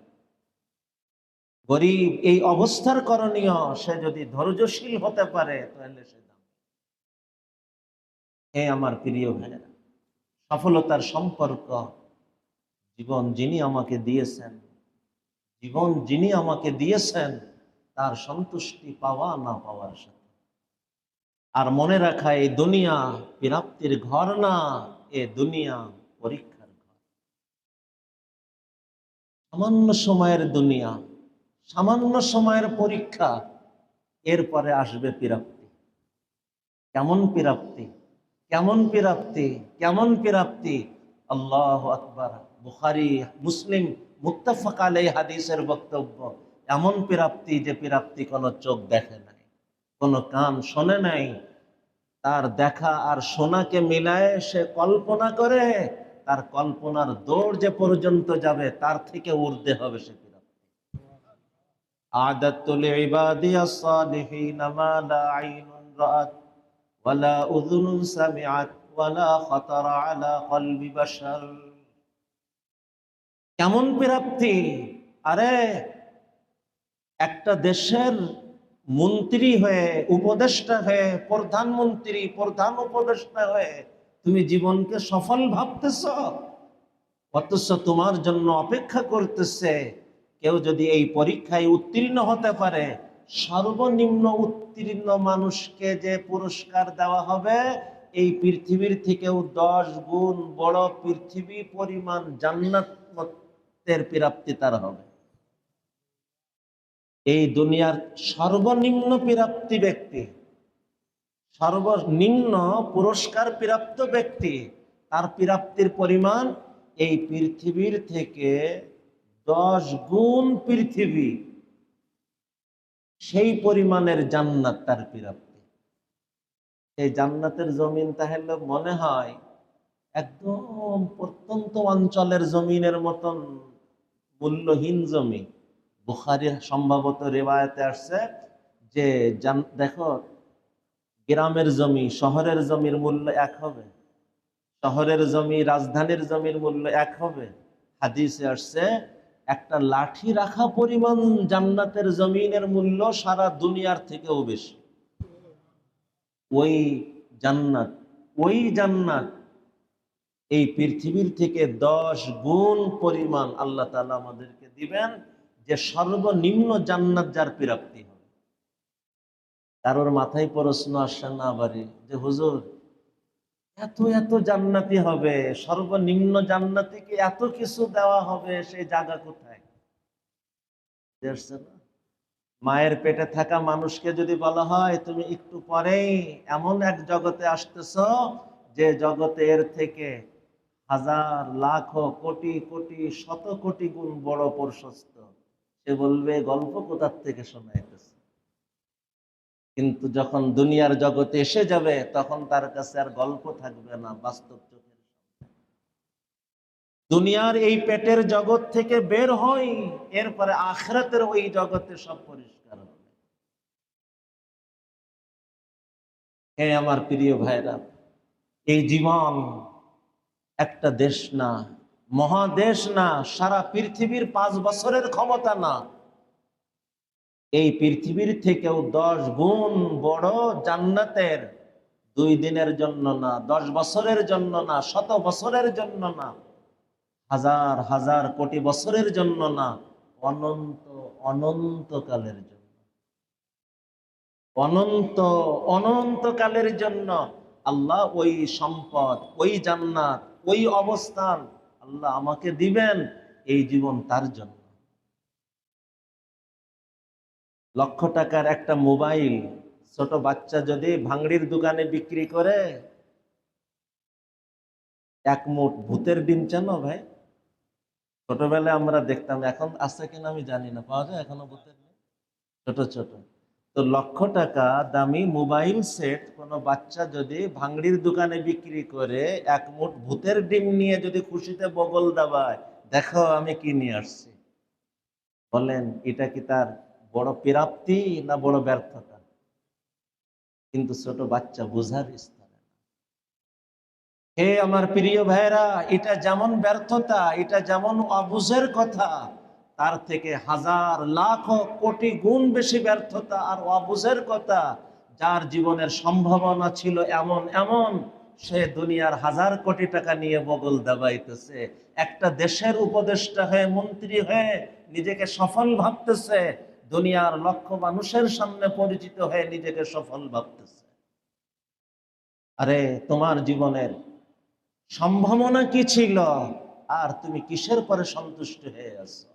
গরিব এই অবস্থার করণীয় সে যদি ধৈর্যশীল হতে পারে তাহলে সে দামি। হে আমার প্রিয় ভাইয়েরা, সফলতার সম্পর্ক জীবন যিনি আমাকে দিয়েছেন, জীবন যিনি আমাকে দিয়েছেন তার সন্তুষ্টি পাওয়া না পাওয়ার সাথে। আর মনে রাখা, এই দুনিয়া প্রাপ্তির ঘর না, এ দুনিয়া পরীক্ষার ঘর। সামান্য সময়ের দুনিয়া, সামান্য সময়ের পরীক্ষা, এরপরে আসবে প্রাপ্তি। কেমন প্রাপ্তি, কেমন প্রাপ্তি, কেমন প্রাপ্তি! আল্লাহু আকবার। বুখারী মুসলিম মুত্তাফাক আলাইহি হাদিসের বক্তব্য, এমন প্রাপ্তি যে প্রাপ্তি কোনো চোখ দেখে নাই, কোনো কান শোনে নাই। তার দেখা আর শোনাকে মিলায় সে কল্পনা করে, তার কল্পনার দৌড় যে পর্যন্ত যাবে তার থেকে ঊর্ধ্বে হবে সে প্রাপ্তি। আ'দাতু লিইবাদিয়াস সালিহিনা মা লা আইনুন রাআত ওয়ালা উযুনুন সামিআত ওয়ালা খাতারা আলা কলবি বাশার। কেমন প্রাপ্তি! আরে একটা দেশের মন্ত্রী হয়ে, উপদেষ্টা হয়ে, প্রধানমন্ত্রী, প্রধান উপদেষ্টা হয়ে তুমি জীবনকে সফল ভাবতেছ, অথচ তোমার জন্য অপেক্ষা করতেছে কেউ যদি এই পরীক্ষায় উত্তীর্ণ হতে পারে, সর্বনিম্ন উত্তীর্ণ মানুষকে যে পুরস্কার দেওয়া হবে, এই পৃথিবীর থেকেও 10 গুণ বড় পৃথিবী পরিমাণ জান্নাতের প্রাপ্তি তার হবে। এই দুনিয়ার সর্বনিম্ন প্রাপ্তি ব্যক্তি, সর্বনিম্ন পুরস্কার প্রাপ্ত ব্যক্তি, তার প্রাপ্তির পরিমাণ এই পৃথিবীর থেকে 10 গুণ পৃথিবী, সেই পরিমাণের জান্নাত তার প্রাপ্তি। এই জান্নাতের জমিন তাহলে মনে হয় একদম প্রত্যন্ত অঞ্চলের জমিনের মতন মূল্যহীন জমি। বুখারীর সম্ভবত রিওয়ায়াতে আসছে যে দেখো, গ্রামের জমি শহরের জমির মূল্য এক হবে, শহরের জমি রাজধানীর জমির মূল্য এক হবে। হাদিসে আসছে একটা লাঠি রাখা পরিমাণ জান্নাতের জমিনের মূল্য সারা দুনিয়ার থেকেও বেশি। ওই জান্নাত, ওই জান্নাত এই পৃথিবীর থেকে 10 গুণ পরিমাণ আল্লাহ তাআলা আমাদেরকে দিবেন, যে সর্বনিম্ন জান্নাত যার প্রাপ্তি হবে। কারোর মাথায় প্রশ্ন আসে না বারে যে হুজুর এত এত জান্নাতি হবে, সর্বনিম্ন জান্নাতিকে এত কিছু দেওয়া হবে, সেই জায়গা কোথায়? মায়ের পেটে থাকা মানুষকে যদি বলা হয় তুমি একটু পরেই এমন এক জগতে আসতেছ যে জগতে এর থেকে হাজার লাখ কোটি কোটি শত কোটি গুণ বড় প্রশস্ত, সে বলবে গল্প কোথার থেকে শোনাইতেছে। কিন্তু যখন দুনিয়ার জগতে এসে যাবে তখন তার কাছে আর গল্প থাকবে না, বাস্তব চোখের সামনে। দুনিয়ার এই পেটের জগৎ থেকে বের হই, এরপরে আখিরাতের ওই জগতে সব পরিষ্কার হবে। হে আমার প্রিয় ভাইরা, এই জীবন একটা দেশ না, মহাদেশ না, সারা পৃথিবীর 5 বছরের ক্ষমতা না। এই পৃথিবীর থেকেও 10 গুণ বড় জান্নাতের 2 দিনের জন্য না, 10 বছরের জন্য না, 100 বছরের জন্য না, হাজার হাজার কোটি বছরের জন্য না, অনন্ত অনন্তকালের জন্য, অনন্ত অনন্তকালের জন্য আল্লাহ ওই সম্পদ, ওই জান্নাত, ওই অবস্থান আল্লাহ আমাকে দিবেন। এই জীবন তার জন্য। লক্ষ টাকার একটা মোবাইল ছোট বাচ্চা যদি ভাঙড়ির দোকানে বিক্রি করে, এক মুঠ ভূতের ডিম, চেনো ভাই? ছোটবেলায় আমরা দেখতাম, এখন আছে কিনা আমি জানি না, পাওয়া যায় এখনো ভূতের ডিম ছোট ছোট। তো লক্ষ টাকা দামি মোবাইল সেট কোনো বাচ্চা যদি ভাঙড়ির দোকানে বিক্রি করে, এক মুঠ ভূতের ডিম নিয়ে যদি খুশিতে বগল দাবায়, দেখো আমি কি নিয়ে আসছি, বলেন এটা কি তার বড় প্রাপ্তি না বড় ব্যর্থতা? কিন্তু ছোট বাচ্চা বোঝার স্তরে না। হে আমার প্রিয় ভাইরা, এটা যেমন ব্যর্থতা, এটা যেমন অবুঝের কথা, তার থেকে হাজার লাখ কোটি গুণ বেশি ব্যর্থতা আর অবুঝের কথা। যার জীবনের সম্ভাবনা ছিল এমন এমন, সে দুনিয়ার হাজার কোটি টাকা নিয়ে বগল দাবাইতেছে, একটা দেশের উপদেষ্টা হয়ে, মন্ত্রী হয়ে নিজেকে সফল ভাবতেছে, দুনিয়ার লক্ষ মানুষের সামনে পরিচিত হয়ে নিজেকে সফল ভাবতেছে। আরে তোমার জীবনের সম্ভাবনা কি ছিল, আর তুমি কিসের পরে সন্তুষ্ট হয়ে আছো?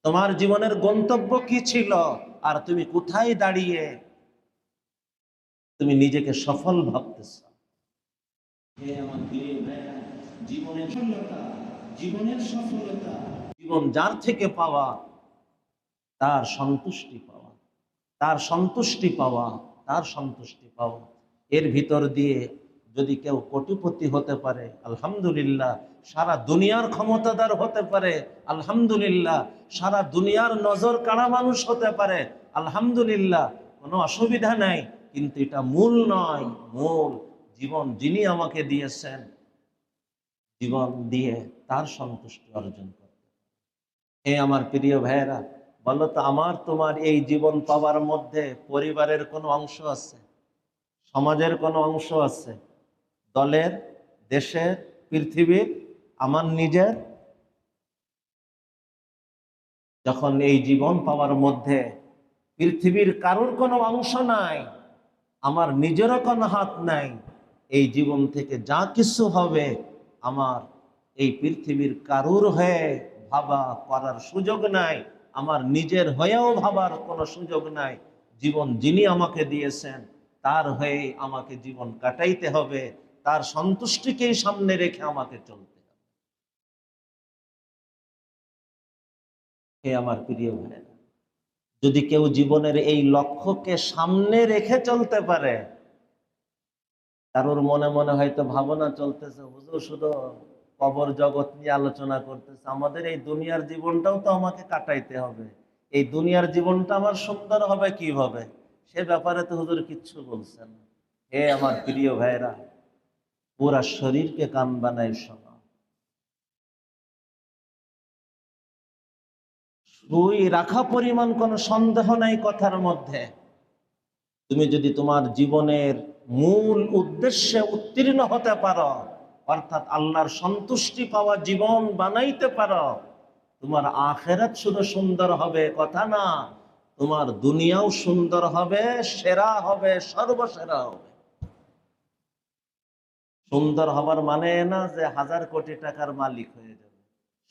তোমার জীবনের গন্তব্য কি ছিল, আর তুমি কোথায় দাঁড়িয়ে তুমি নিজেকে সফল ভাবতেছ? জীবনের সফলতা, জীবনের সফলতা, জীবন যার থেকে পাওয়া তার সন্তুষ্টি পাওয়া, তার সন্তুষ্টি পাওয়া, তার সন্তুষ্টি পাওয়া। এর ভিতর দিয়ে যদি কেউ কোটিপতি হতে পারে আলহামদুলিল্লাহ, সারা দুনিয়ার ক্ষমতাদার হতে পারে আলহামদুলিল্লাহ, সারা দুনিয়ার নজর কাড়া মানুষ হতে পারে আলহামদুলিল্লাহ, কোনো অসুবিধা নাই। কিন্তু এটা মূল নয়। মূল জীবন যিনি আমাকে দিয়েছেন, জীবন দিয়ে তার সন্তুষ্টি অর্জন করতে। হে আমার প্রিয় ভাইয়েরা, বলো তো, আমার তোমার এই জীবন পাওয়ার মধ্যে পরিবারের কোনো অংশ আছে, সমাজের কোনো অংশ আছে, দলের, দেশের, পৃথিবীর, আমার নিজের? যখন এই জীবন পাওয়ার মধ্যে পৃথিবীর কারোর কোনো অংশ নাই, আমার নিজেরও কোনো হাত নাই, এই জীবন থেকে যা কিছু হবে আমার এই পৃথিবীর কারুর হয়ে ভাবা করার সুযোগ নাই, আমার নিজের হয়েও ভাবার কোনো সুযোগ নাই। জীবন যিনি আমাকে দিয়েছেন তার হয়ে আমাকে জীবন কাটাইতে হবে, তার সন্তুষ্টিকেই সামনে রেখে আমাকে চলতে হবে। হে আমার প্রিয় ভাইরা, যদি কেউ জীবনের এই লক্ষ্যকে সামনে রেখে চলতে পারে, কারোর মনে মনে হয়তো ভাবনা চলতেছে, হুজুর শুধু কবর জগৎ নিয়ে আলোচনা করতেছে, আমাদের এই দুনিয়ার জীবনটাও তো আমাকে কাটাইতে হবে, এই দুনিয়ার জীবনটা আমার সুন্দর হবে কিভাবে, সে ব্যাপারে তো হুজুর কিচ্ছু বলছেন না। হে আমার প্রিয় ভাইরা, পুরা শরীরকে কান বানাই শোনা, সুই রাখা পরিমাণ কোনো সন্দেহ নাই কথার মধ্যে। তুমি যদি তোমার জীবনের মূল উদ্দেশ্যে উত্তীর্ণ হতে পারো, অর্থাৎ আল্লাহর সন্তুষ্টি পাওয়া জীবন বানাইতে পারো, তোমার আখিরাত শুধু সুন্দর হবে কথা না, তোমার দুনিয়াও সুন্দর হবে, সেরা হবে, সর্বসেরা হবে। সুন্দর হবার মানে না যে হাজার কোটি টাকার মালিক হয়ে যাবে,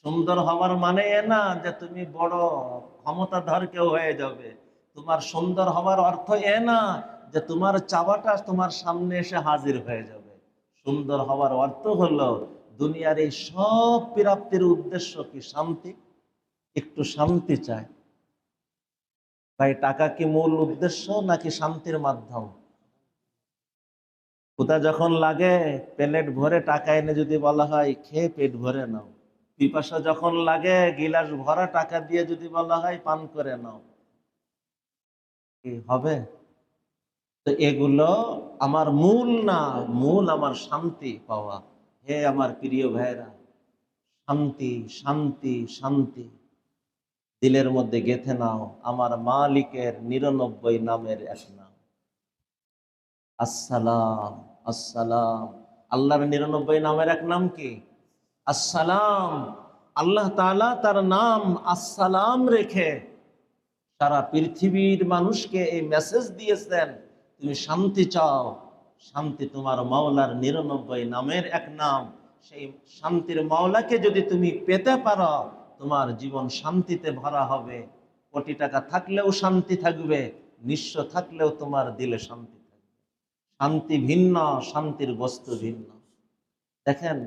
সুন্দর হবার মানে না যে তুমি বড় ক্ষমতাধর কেউ হয়ে যাবে, তোমার সুন্দর হবার অর্থ এ না যে তোমার চাওয়াটা তোমার সামনে এসে হাজির হয়ে যাবে। সুন্দর হওয়ার অর্থ হলো দুনিয়ার এই সব প্রাপ্তির উদ্দেশ্য কি? শান্তি। একটু শান্তি চায় ভাই। টাকা কি মূল উদ্দেশ্য নাকি শান্তির মাধ্যম? কোথা যখন লাগে প্লেট ভরে টাকা এনে যদি বলা হয় খেয়ে পেট ভরে নাও, পিপাসা যখন লাগে গিলাস ভরা টাকা দিয়ে যদি বলা হয় পান করে নাও, কি হবে? তো এগুলো আমার মূল না, মূল আমার শান্তি পাওয়া। হে আমার প্রিয় ভাইরা, শান্তি শান্তি শান্তি দিলের মধ্যে গেঁথে নাও। আমার মালিকের 99 নামের এক নাম আসসালাম। আসসালাম, আল্লাহর 99 নামের এক নাম কি? আসসালাম। আল্লাহ তাআলা তার নাম আসসালাম রেখে সারা পৃথিবীর মানুষকে এই মেসেজ দিয়েছেন, তুমি শান্তি চাও, শান্তি তোমার মাওলার 99 নামের এক নাম। সেই শান্তির মাওলাকে যদি তুমি পেতে পারো, তোমার জীবন শান্তিতে ভরা হবে। কোটি টাকা থাকলেও শান্তি থাকবে, নিঃস্ব থাকলেও তোমার দিলে শান্তি থাকবে। শান্তি ভিন্ন, শান্তির বস্তু ভিন্ন। দেখেন,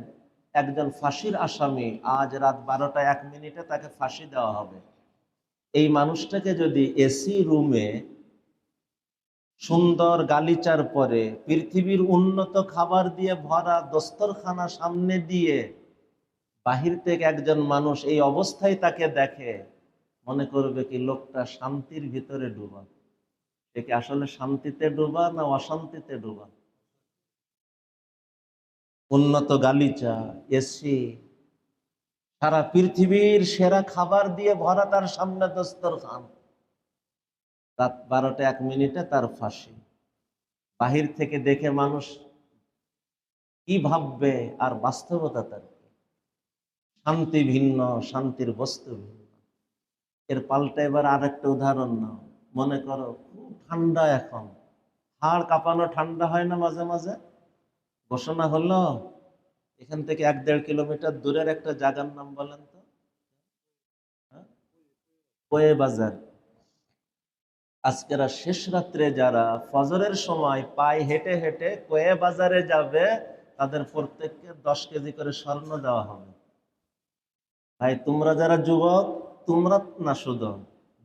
একজন ফাঁসির আসামি, আজ রাত 12টা 1 মিনিটে তাকে ফাঁসি দেওয়া হবে। এই মানুষটাকে যদি এসি রুমে সুন্দর গালিচার পরে পৃথিবীর উন্নত খাবার দিয়ে ভরা দস্তরখানা সামনে দিয়ে বাহির থেকে একজন মানুষ এই অবস্থায় তাকে দেখে, মনে করবে কি লোকটা শান্তির ভিতরে ডুবা। সে কি আসলে শান্তিতে ডুবা না অশান্তিতে ডুবা? উন্নত গালিচা, এসি, সারা পৃথিবীর সেরা খাবার দিয়ে ভরা তার সামনে দস্তরখান, রাত 12টা 1 মিনিটে তার ফাঁসি। বাহির থেকে দেখে মানুষ কি ভাববে, আর বাস্তবতা তার কি? শান্তি ভিন্ন, শান্তির বস্তু ভিন্ন। এর পাল্টা এবার আরেকটা উদাহরণ নাও। মনে করো খুব ঠান্ডা, এখন হাড় কাঁপানো ঠান্ডা হয় না মাঝে মাঝে? ঘোষণা হলো, এখান থেকে 1-1.5 কিলোমিটার দূরের একটা জায়গার নাম বলেন তো। হ্যাঁ? কোয়ে বাজার। আজকেরা শেষ রাত্রে যারা ফজরের সময় পায়ে হেঁটে হেঁটে কোয়ে বাজারে যাবে, তাদের প্রত্যেককে 10 কেজি করে স্বর্ণ দেওয়া হবে। ভাই, তোমরা যারা যুবক, তোমরা না শুধু,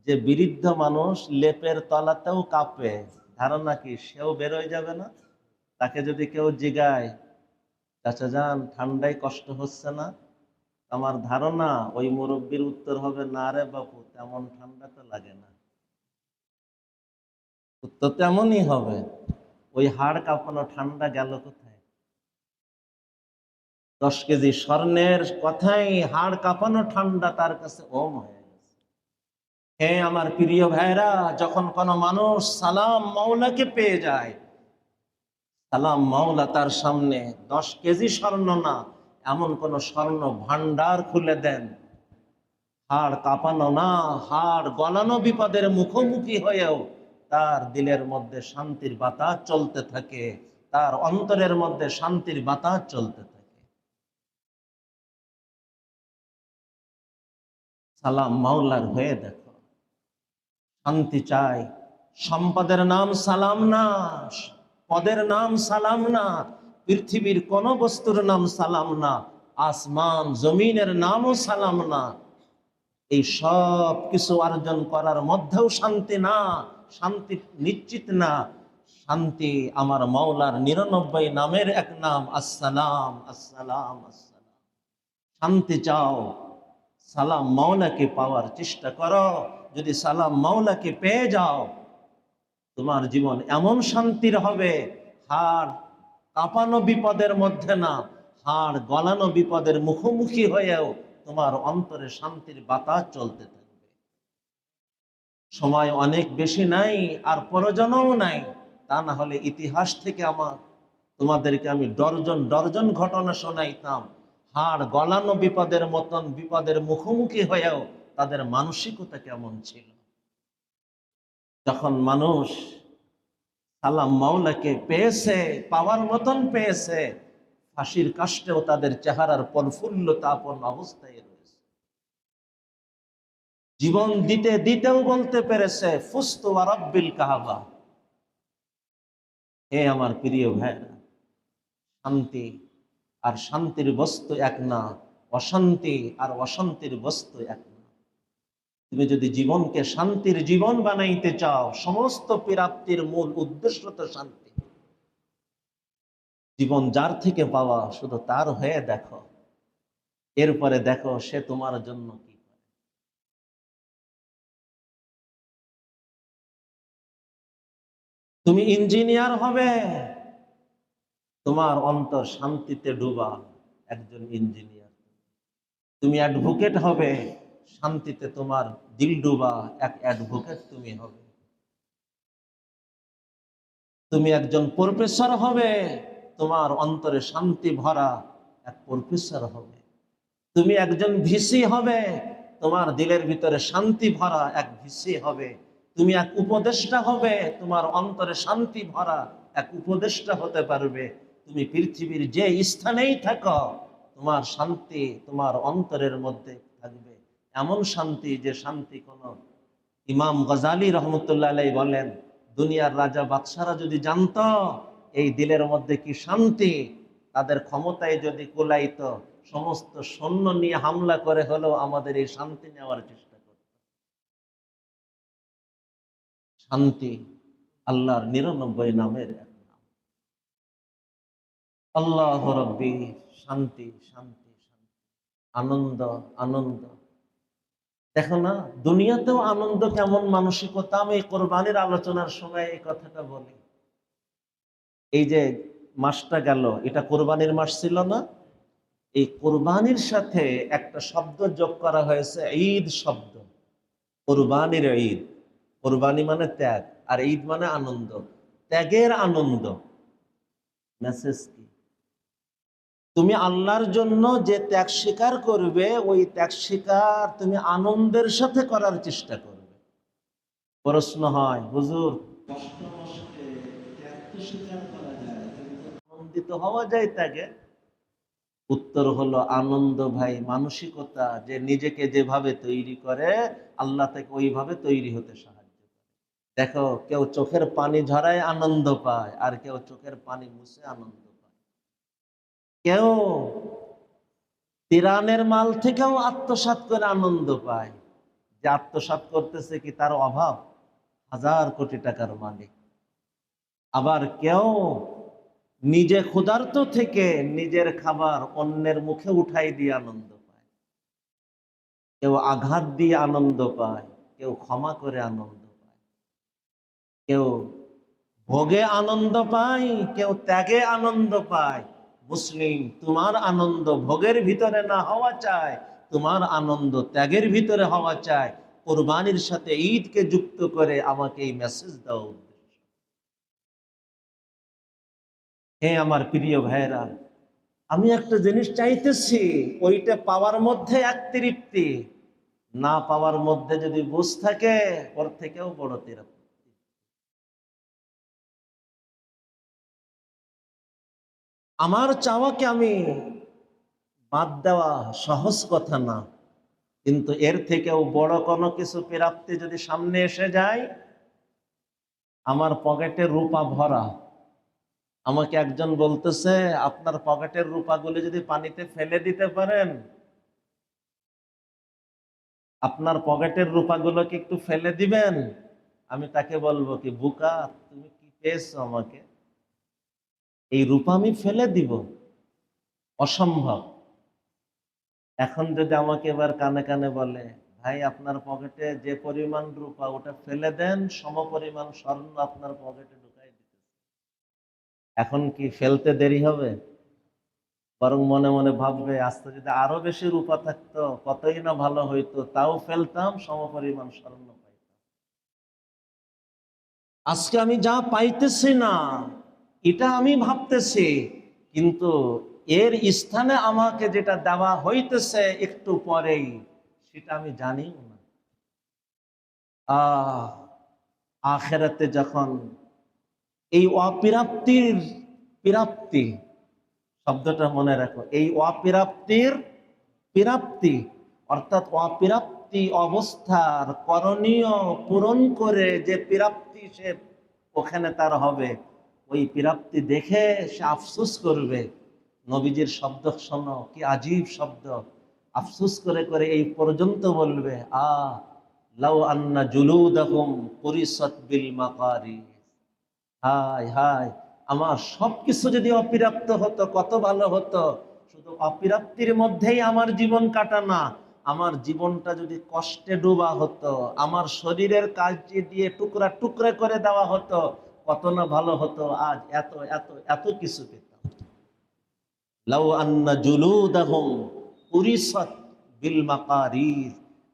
যে বৃদ্ধ মানুষ লেপের তলাতেও কাঁপে, ধারণা কি সেও বেরোয় যাবে না? তাকে যদি কেউ জিগায়, চাচা যান ঠান্ডায় কষ্ট হচ্ছে না, আমার ধারণা ওই মুরব্বীর উত্তর হবে, না রে বাপু, তেমন ঠান্ডা তো লাগে না। উত্তর তেমনই হবে। ওই হাড় কাঁপানো ঠান্ডা গেল কোথায়? 10 কেজি স্বর্ণের কথাই হাড় কাঁপানো ঠান্ডা তার কাছে ওম হয়ে গেছে। হে আমার প্রিয় ভাইরা, যখন কোনো মানুষ সালাম মাওলাকে পেয়ে যায়, সালাম মাওলা তার সামনে 10 কেজি স্বর্ণ না, এমন কোন স্বর্ণ ভান্ডার খুলে দেন, হাড় কাঁপানো না, হাড় গলানো বিপদের মুখোমুখি হয়েও তার দিলের মধ্যে শান্তির বাতাস চলতে থাকে, তার অন্তরের মধ্যে শান্তির বাতাস চলতে থাকে। সালাম মাওলার হয়ে দেখো, শান্তি চাই। সম্পদের নাম সালাম না, পদের নাম সালাম না, পৃথিবীর কোন বস্তুর নাম সালাম না, আসমান জমিনের নামও সালাম না। এই সব কিছু অর্জন করার মধ্যেও শান্তি না, শান্তি নিশ্চিত না। শান্তি আমার মাওলার 99 নামের এক নাম আসসালাম। আসসালাম আসসালাম। শান্তি চাও, সালাম মাওলাকে পাওয়ার চেষ্টা করো। যদি সালাম মাওলাকে পেয়ে যাও, তোমার জীবন এমন শান্তির হবে, হাড় কাঁপানো বিপদের মধ্যে না, হাড় গলানো বিপদের মুখোমুখি হয়েও তোমার অন্তরে শান্তির বাতাস চলতে থাকবে। সময় অনেক বেশি নাই, আর প্রয়োজনও নাই। তা না হলে ইতিহাস থেকে তোমাদেরকে আমি ডর্জন ডর্জন ঘটনা শোনাইতাম। হাড় গলানো বিপদের মতন বিপদের মুখোমুখি হয়েও তাদের মানসিকতা কেমন ছিল। যখন মানুষ সালাম মাওলাকে পেয়েছে, পাওয়ার মতন পেয়েছে, ফাঁসির কাষ্টেও তাদের চেহারার প্রফুল্লতা আপন অবস্থায় রয়েছে। জীবন দিতে দিতেও বলতে পেরেছে, ফুস্তু ওয়া রাব্বিল কাবা। হে আমার প্রিয় ভাইরা, শান্তি আর শান্তির বস্তু এক না, অশান্তি আর অশান্তির বস্তু এক না। তুমি যদি জীবনকে শান্তির জীবন বানাইতে চাও, সমস্ত প্রাপ্তির মূল উদ্দেশ্য তো শান্তি। জীবন যার থেকে পাওয়া শুধু তার হয়ে দেখো, এরপরে দেখো সে তোমার জন্য কি করে। তুমি ইঞ্জিনিয়ার হবে, তোমার অন্তর শান্তিতে ডুবা, একজন ইঞ্জিনিয়ার। তুমি অ্যাডভোকেট হবে, শান্তিতে তোমার দিল ডুবা, এক অ্যাডভোকেট তুমি হবে। তুমি একজন প্রফেসর হবে, তোমার অন্তরে শান্তি ভরা এক প্রফেসর হবে। তুমি একজন ভিসি হবে, তোমার দিলের ভিতরে শান্তি ভরা এক ভিসি হবে। তুমি এক উপদেষ্টা হবে, তোমার অন্তরে শান্তি ভরা এক উপদেষ্টা হতে পারবে। তুমি পৃথিবীর যে স্থানেই থাকো, তোমার শান্তি তোমার অন্তরের মধ্যে থাকবে, এমন শান্তি যে শান্তি কোনো, ইমাম গজালি রহমতুল্লাহ আলাইহি বলেন, দুনিয়ার রাজা বাদশারা যদি জানতো এই দিলের মধ্যে কি শান্তি, তাদের ক্ষমতায় যদি কুলাইতো, সমস্ত সৈন্য নিয়ে হামলা করে হলেও আমাদের এই শান্তি নেওয়ার চেষ্টা করত। শান্তি আল্লাহর ৯৯ নামের এক নাম। আল্লাহ রব্বি, শান্তি শান্তি শান্তি, আনন্দ আনন্দ। দেখো না, দুনিয়াতেও আনন্দ কেমন মানসিকতা। আমি কোরবানির আলোচনার সময় এই কথাটা বলি। এই যে মাসটা গেল, এটা কোরবানির মাস ছিল না? এই কোরবানির সাথে একটা শব্দ যোগ করা হয়েছে, ঈদ শব্দ। কোরবানির ঈদ, কোরবানি মানে ত্যাগ, আর ঈদ মানে আনন্দ। ত্যাগের আনন্দ। মেসেজ কি? তুমি আল্লাহর জন্য যে ত্যাগ স্বীকার করবে, ওই ত্যাগ স্বীকার তুমি আনন্দের সাথে করার চেষ্টা করবে। প্রশ্ন হয়, হুজুর, কষ্ট মষ্টে ত্যাগ তো স্বীকার করা যায়, কিন্তু আনন্দিত হওয়া যায় ত্যাগে? উত্তর হলো আনন্দ ভাই মানসিকতা, যে নিজেকে যেভাবে তৈরি করে আল্লাহ তাকে ওইভাবে তৈরি হতে সাহায্য করে। দেখো, কেউ চোখের পানি ঝরায় আনন্দ পায়, আর কেউ চোখের পানি মুছে আনন্দ পায়। কেউ তিরানের মাল থেকেও আত্মসাৎ করে আনন্দ পায়, যে আত্মসাৎ করতেছে কি তার অভাব, ১,০০০ কোটি টাকার মালিক। আবার কেউ নিজে ক্ষুধার্ত থেকে নিজের খাবার অন্যের মুখে উঠাই দিয়ে আনন্দ পায়। কেউ আঘাত দিয়ে আনন্দ পায়, কেউ ক্ষমা করে আনন্দ পায়, কেউ ভোগে আনন্দ পায়, কেউ ত্যাগে আনন্দ পায়। মুসলিম, তোমার আনন্দ ভোগের ভিতরে না হওয়া চায়, তোমার আনন্দ ত্যাগের ভিতরে হওয়া চায়। কোরবানির সাথে ঈদকে যুক্ত করে আমাকে এই মেসেজ দাও। হে আমার প্রিয় ভাইরা, আমি একটা জিনিস চাইতেছি, ওইটা পাওয়ার মধ্যে এক তৃপ্তি, না পাওয়ার মধ্যে যদি বুঝ থাকে, ওর থেকেও বড় তৃপ্তি। আমার চাওয়াকে আমি বাদ দেওয়া সহজ কথা না, কিন্তু এর থেকেও বড় কোনো কিছু প্রাপ্তি যদি সামনে এসে যায়, আমার পকেটে রূপা ভরা, আমাকে একজন বলতেছে আপনার পকেটের রূপাগুলি যদি পানিতে ফেলে দিতে পারেন, আপনার পকেটের রূপাগুলোকে একটু ফেলে দিবেন। আমি তাকে বলবো কি, বুকা, তুমি কি পেয়েছো আমাকে? এই রূপা আমি ফেলে দিব? অসম্ভব। এখন যদি আমাকে এবার কানে কানে বলে, ভাই আপনার পকেটে যে পরিমাণ রূপা, ওটা ফেলে দেন, সম পরিমাণ স্বর্ণ আপনার পকেটে ঢুকাই দিতে, এখন কি ফেলতে দেরি হবে? বরং মনে মনে ভাববে, আজকে যদি আরো বেশি রূপা থাকতো কতই না ভালো হইতো, তাও ফেলতাম, সম পরিমাণ স্বর্ণ পাইতাম। আজকে আমি যা পাইতেছি না, এটা আমি ভাবতেছি, কিন্তু এর স্থানে আমাকে যেটা দেওয়া হইতেছে একটু পরেই, সেটা আমি জানিও না। আখেরাতে যখন এই অপ্রাপ্তির প্রাপ্তি, শব্দটা মনে রাখো, এই অপ্রাপ্তির প্রাপ্তি, অর্থাৎ অপ্রাপ্তি অবস্থার করণীয় পূরণ করে যে প্রাপ্তি সে ওখানে তার হবে, ওই প্রাপ্তি দেখে সে আফসোস করবে। নবীজির শব্দ শোনো, কি আজীব শব্দ। আফসোস করে করে এই পর্যন্ত বলবে, লাউ আন্না জুলুদাহুম কুরিসাত বিল মাকারি। হায় হায়, আমার সবকিছু যদি অপ্রাপ্ত হতো কত ভালো হতো। শুধু অপ্রাপ্তির মধ্যেই আমার জীবন কাটানা, আমার জীবনটা যদি কষ্টে ডুবা হতো, আমার শরীরের কাজ দিয়ে টুকরা টুকরা করে দেওয়া হতো, কত না ভালো হতো। আজ এত এত এত কিছু পেতাম। লাউ আন্না জুলুদাহুম কুরিসাত বিল মাকারির।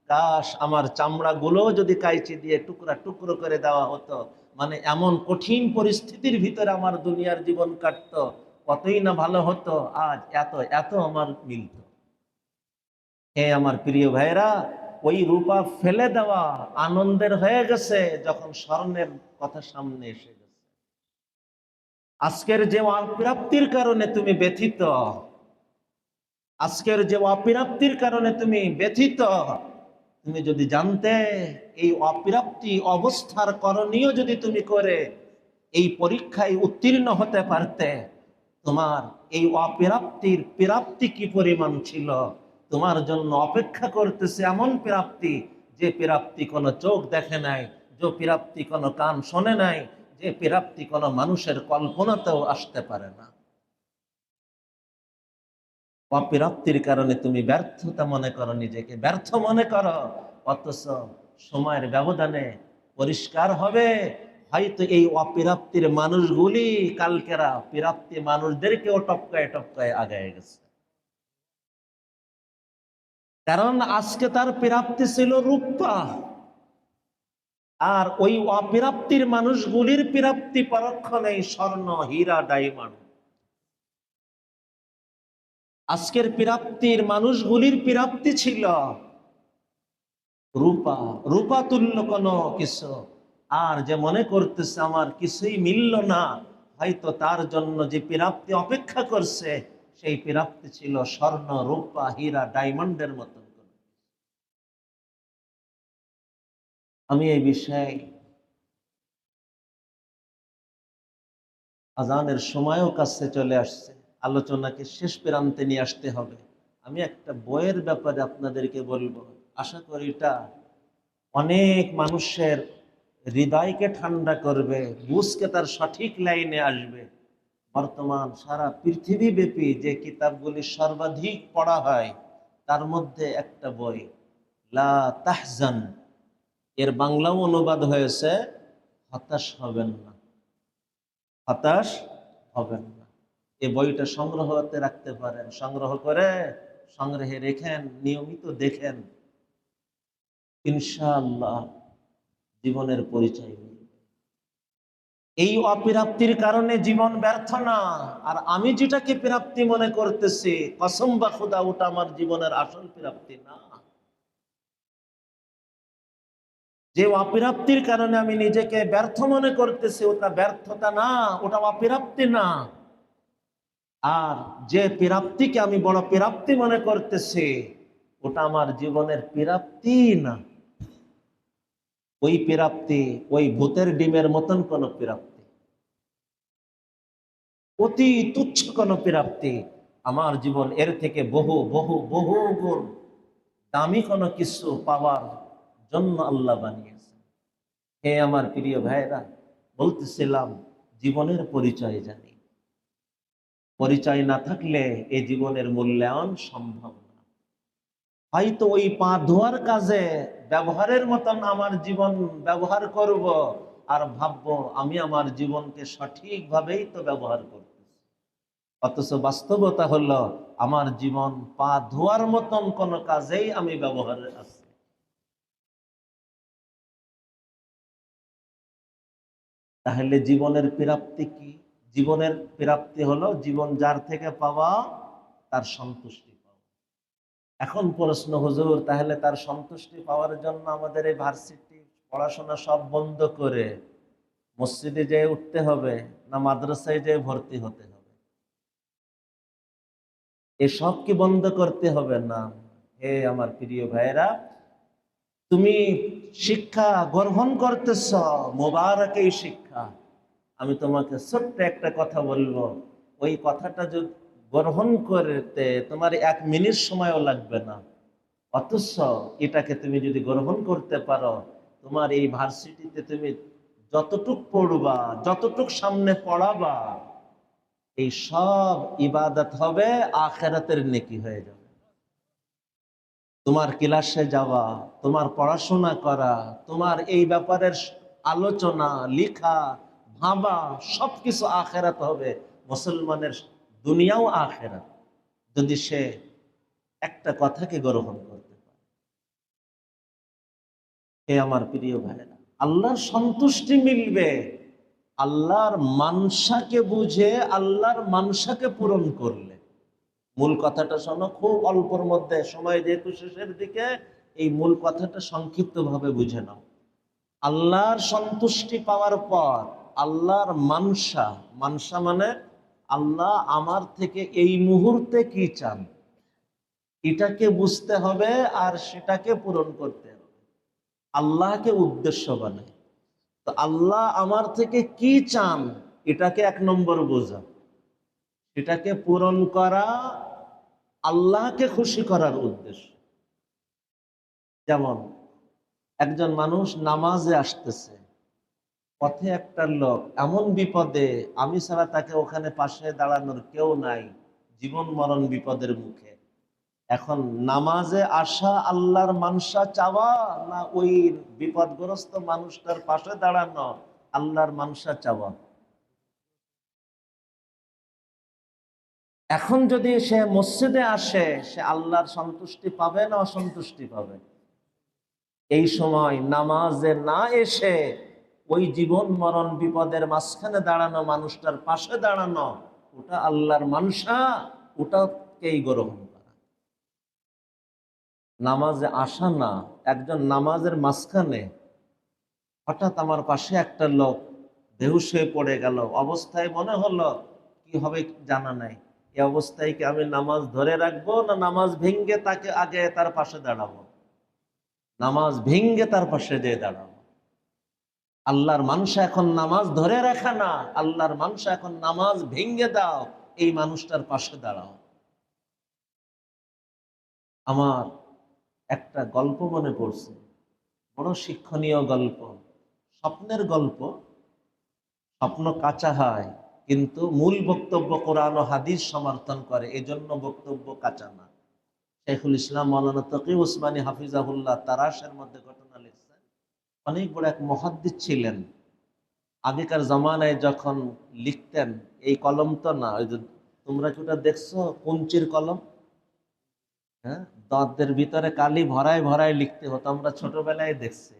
কাশ আমার চামড়াগুলো যদি কাইচি দিয়ে টুকরা টুকরো করে দেওয়া হতো। মানে এমন কঠিন পরিস্থিতির ভিতরে আমার দুনিয়ার জীবন কাটতো, কতই না ভালো হতো। আজ এত এত আমার মিলত। হে আমার প্রিয় ভাইরা, ওই রূপা ফেলে দেওয়া আনন্দের হয়ে গেছে যখন স্বর্ণের কথা সামনে এসে গেছে। আজকের যে অপ্রাপ্তির কারণে তুমি ব্যথিত, আজকের যে অপ্রাপ্তির কারণে তুমি ব্যথিত, তুমি যদি জানতে এই অপ্রাপ্তি অবস্থার করণীয় যদি তুমি করে এই পরীক্ষায় উত্তীর্ণ হতে পারতে, তোমার এই অপ্রাপ্তির প্রাপ্তি কি পরিমাণ ছিল। তোমার জন্য অপেক্ষা করতেছে এমন প্রাপ্তি, যে প্রাপ্তি কোনো চোখ দেখে নাই, যে প্রাপ্তি কোনো কান শোনে নাই, যে প্রাপ্তি কোনো মানুষের কল্পনাতেও আসতে পারে না। অপ্রাপ্তির কারণে তুমি ব্যর্থতা মনে করো, নিজেকে ব্যর্থ মনে করো, অথচ সময়ের ব্যবধানে পরিষ্কার হবে হয়তো এই অপ্রাপ্তির মানুষগুলি কালকেরা প্রাপ্তি মানুষদেরকেও টপকায় টপকায় আগায় গেছে। কারণ আজকে তার প্রাপ্তি ছিল রূপা, আর ওই অপ্রাপ্তির মানুষগুলির প্রাপ্তি পরক্ষণেই স্বর্ণ, হীরা, ডায়মন্ড। আজকের প্রাপ্তির মানুষগুলির প্রাপ্তি ছিল রূপা, রূপা তুল্য কোনো কিছু। আর যে মনে করতেছে আমার কিছুই মিলল না, হয়তো তার জন্য যে প্রাপ্তি অপেক্ষা করছে সেই প্রাপ্তি ছিল স্বর্ণ, রূপা, হীরা, ডায়মন্ডের মতন। আমি এই বিষয়ে আজানের সময়ও কাছে চলে আসছে, আলোচনাকে শেষ প্রান্তে নিয়ে আসতে হবে। আমি একটা বইয়ের ব্যাপারে আপনাদেরকে বলবো, আশা করি এটা অনেক মানুষের হৃদয়কে ঠান্ডা করবে, বুঝকে তার সঠিক লাইনে আসবে। বর্তমান সারা পৃথিবীব্যাপী যে কিতাবগুলি সর্বাধিক পড়া হয় তার মধ্যে একটা বই লা তাহজান, এর বাংলাও অনুবাদ হয়েছে হতাশ হবেন না, হতাশ হবেন না। এই বইটা সংগ্রহতে রাখতে পারেন, সংগ্রহ করে সংগ্রহে রেখেন, নিয়মিত দেখেন, ইনশাআল্লাহ জীবনের পরিচয় মিলবে। এই অপ্রাপ্তির কারণে জীবন ব্যর্থ না। আর আমি যেটাকে প্রাপ্তি মনে করতেছি, কসম বা খুদা, ওটা আমার জীবনের আসল প্রাপ্তি না। যে অপ্রাপ্তির কারণে আমি নিজেকে ব্যর্থ মনে করতেছি, ওটা ব্যর্থতা না, ওটা অপ্রাপ্তি না। আর যে প্রাপ্তিকে আমি বড় প্রাপ্তি মনে করতেছি, ওটা আমার জীবনের প্রাপ্তি না। ওই প্রাপ্তি ওই ভূতের ডিমের মতন কোন প্রাপ্তি, অতি তুচ্ছ কোন প্রাপ্তি। আমার জীবন এর থেকে বহু বহু বহু গুণ দামি কোনো কিছু পাওয়ার জন্য আল্লাহ বানিয়েছেন। হে আমার প্রিয় ভাইরা, বলতেছিলাম জীবনের পরিচয় জানি। পরিচয় না থাকলে এই জীবনের মূল্যায়ন সম্ভব না। হয়তো ওই পা ধোয়ার কাজে ব্যবহারের মতন আমার জীবন ব্যবহার করব, আর ভাববো আমি আমার জীবনকে সঠিকভাবেই তো ব্যবহার করতেছি। অথচ বাস্তবতা হলো আমার জীবন পা ধোয়ার মতন কোন কাজেই আমি ব্যবহারে আছি। তাহলে জীবনের প্রাপ্তি কি? জীবনের প্রাপ্তি হলো জীবন যার থেকে পাওয়া তার সন্তুষ্টি পাওয়া। এখন প্রশ্ন, হুজুর তাহলে তার সন্তুষ্টি পাওয়ার জন্য আমাদের এই ভার্সিটি পড়াশোনা সব বন্ধ করে মসজিদে যেয়ে উঠতে হবে, না মাদ্রাসায় যেয়ে ভর্তি হতে হবে? এসব কি বন্ধ করতে হবে? না। হে আমার প্রিয় ভাইয়েরা, তুমি শিক্ষা গ্রহণ করতেছ, মোবারক এই শিক্ষা। আমি তোমাকে ছোট্ট একটা কথা বলবো, ওই কথাটা যদি গ্রহণ করতে তোমার 1 মিনিট সময়ও লাগবে না, অথচ এটাকে তুমি যদি গ্রহণ করতে পারো, তোমার এই ভার্সিটিতে তুমি যতটুক পড়বা, যতটুক সামনে পড়াবা, এই সব ইবাদত হবে, আখিরাতের নেকি হয়ে যাবে। তোমার ক্লাসে যাওয়া, তোমার পড়াশোনা করা, তোমার এই ব্যাপারের আলোচনা, লেখা, ভাবা, সবকিছু আখিরাত হবে। মুসলমানের দুনিয়াও আখিরাত, যদি সে একটা কথাকে গ্রহণ করতে পারে। হে আমার প্রিয় ভাইরা, আল্লাহর সন্তুষ্টি মিলবে আল্লাহর মানসাকে বুঝে, আল্লাহর মানসাকে পূরণ করলে। মূল কথাটা শোনো, খুব অল্পর মধ্যে, সময় যেহেতু শেষের দিকে, এই মূল কথাটা সংক্ষিপ্ত ভাবে বুঝে নাও। আল্লাহর সন্তুষ্টি পাওয়ার পর আল্লাহর মানসা, মানসা মানে আল্লাহ আমার থেকে এই মুহূর্তে কি চান, এটাকে বুঝতে হবে আর সেটাকে পূরণ করতে হবে। আল্লাহকে উদ্দেশ্য বানায়, তো আল্লাহ আমার থেকে কি চান এটাকে 1 নম্বর বোঝা, সেটাকে পূরণ করা আল্লাহকে খুশি করার উদ্দেশ্য। যেমন একজন মানুষ নামাজে আসতেছে, পথে একটা লোক এমন বিপদে, আমি ছাড়া তাকে ওখানে পাশে দাঁড়ানোর কেউ নাই, জীবন মরণ বিপদের মুখে। এখন নামাজে আসা আল্লাহর মানসা চাওয়া, না ওই বিপদগ্রস্ত মানুষটার পাশে দাঁড়ানো আল্লাহর মানসা চাওয়া? এখন যদি সে মসজিদে আসে, সে আল্লাহর সন্তুষ্টি পাবে না অসন্তুষ্টি পাবে? এই সময় নামাজে না এসে ওই জীবন মরণ বিপদের মাঝখানে দাঁড়ানো মানুষটার পাশে দাঁড়ানো, ওটা আল্লাহর মানসা, ওটাকেই গ্রহণ করা। নামাজে আসা না, একজন নামাজের মাঝখানে হঠাৎ আমার পাশে একটা লোক বেহুশ হয়ে পড়ে গেল, অবস্থায় মনে হলো কি হবে জানা নাই, এই অবস্থায় কি আমি নামাজ ধরে রাখবো, না নামাজ ভেঙ্গে তাকে আগে তার পাশে দাঁড়াবো? নামাজ ভেঙ্গে তার পাশে যেয়ে দাঁড়াবো। আল্লাহর মানসা এখন নামাজ ধরে রাখা না, আল্লাহর মানসা এখন নামাজ ভেঙ্গে দাও, এই মানুষটার পাশে দাঁড়াও। আমার একটা গল্প মনে পড়ছে, বড় শিক্ষণীয় গল্প, স্বপ্নের গল্প। স্বপ্ন কাঁচা হয়, কিন্তু মূল বক্তব্য কোরআন ও হাদিস সমর্থন করে, এজন্য বক্তব্য কাঁচা না। শেখুল ইসলাম মাওলানা তকি উসমানী হাফিজাহুল্লাহ তারাশের মধ্যে ঘটনা লিখছেন। অনেক বড় এক মুহাদ্দিস ছিলেন। আগেকার জমানায় যখন লিখতেন, এই কলম তো না, ওই যে তোমরা কি ওটা দেখছো, কুঞ্চির কলম, হ্যাঁ, দাঁতের ভিতরে কালি ভরায় ভরায় লিখতে হতো, আমরা ছোটবেলায় দেখছি,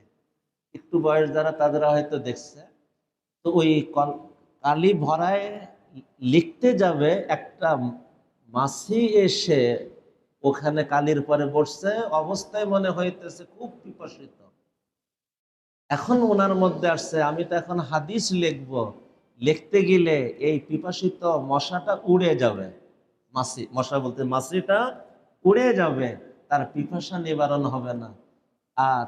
একটু বয়স যারা তাদেরা হয়তো দেখছে। তো ওই কালি ভরায় লিখতে যাবে, একটা মাছি এসে ওখানে কালির পরে বসছে, অবস্থায় মনে হইতেছে খুব পিপাসিত। এখন ওনার মধ্যে আসছে, আমি তো এখন হাদিস লিখব, লিখতে গেলে এই পিপাসিত মশাটা উড়ে যাবে, মাছি, মশা বলতে মাছিটা উড়ে যাবে, তার পিপাসা নিবারণ হবে না। আর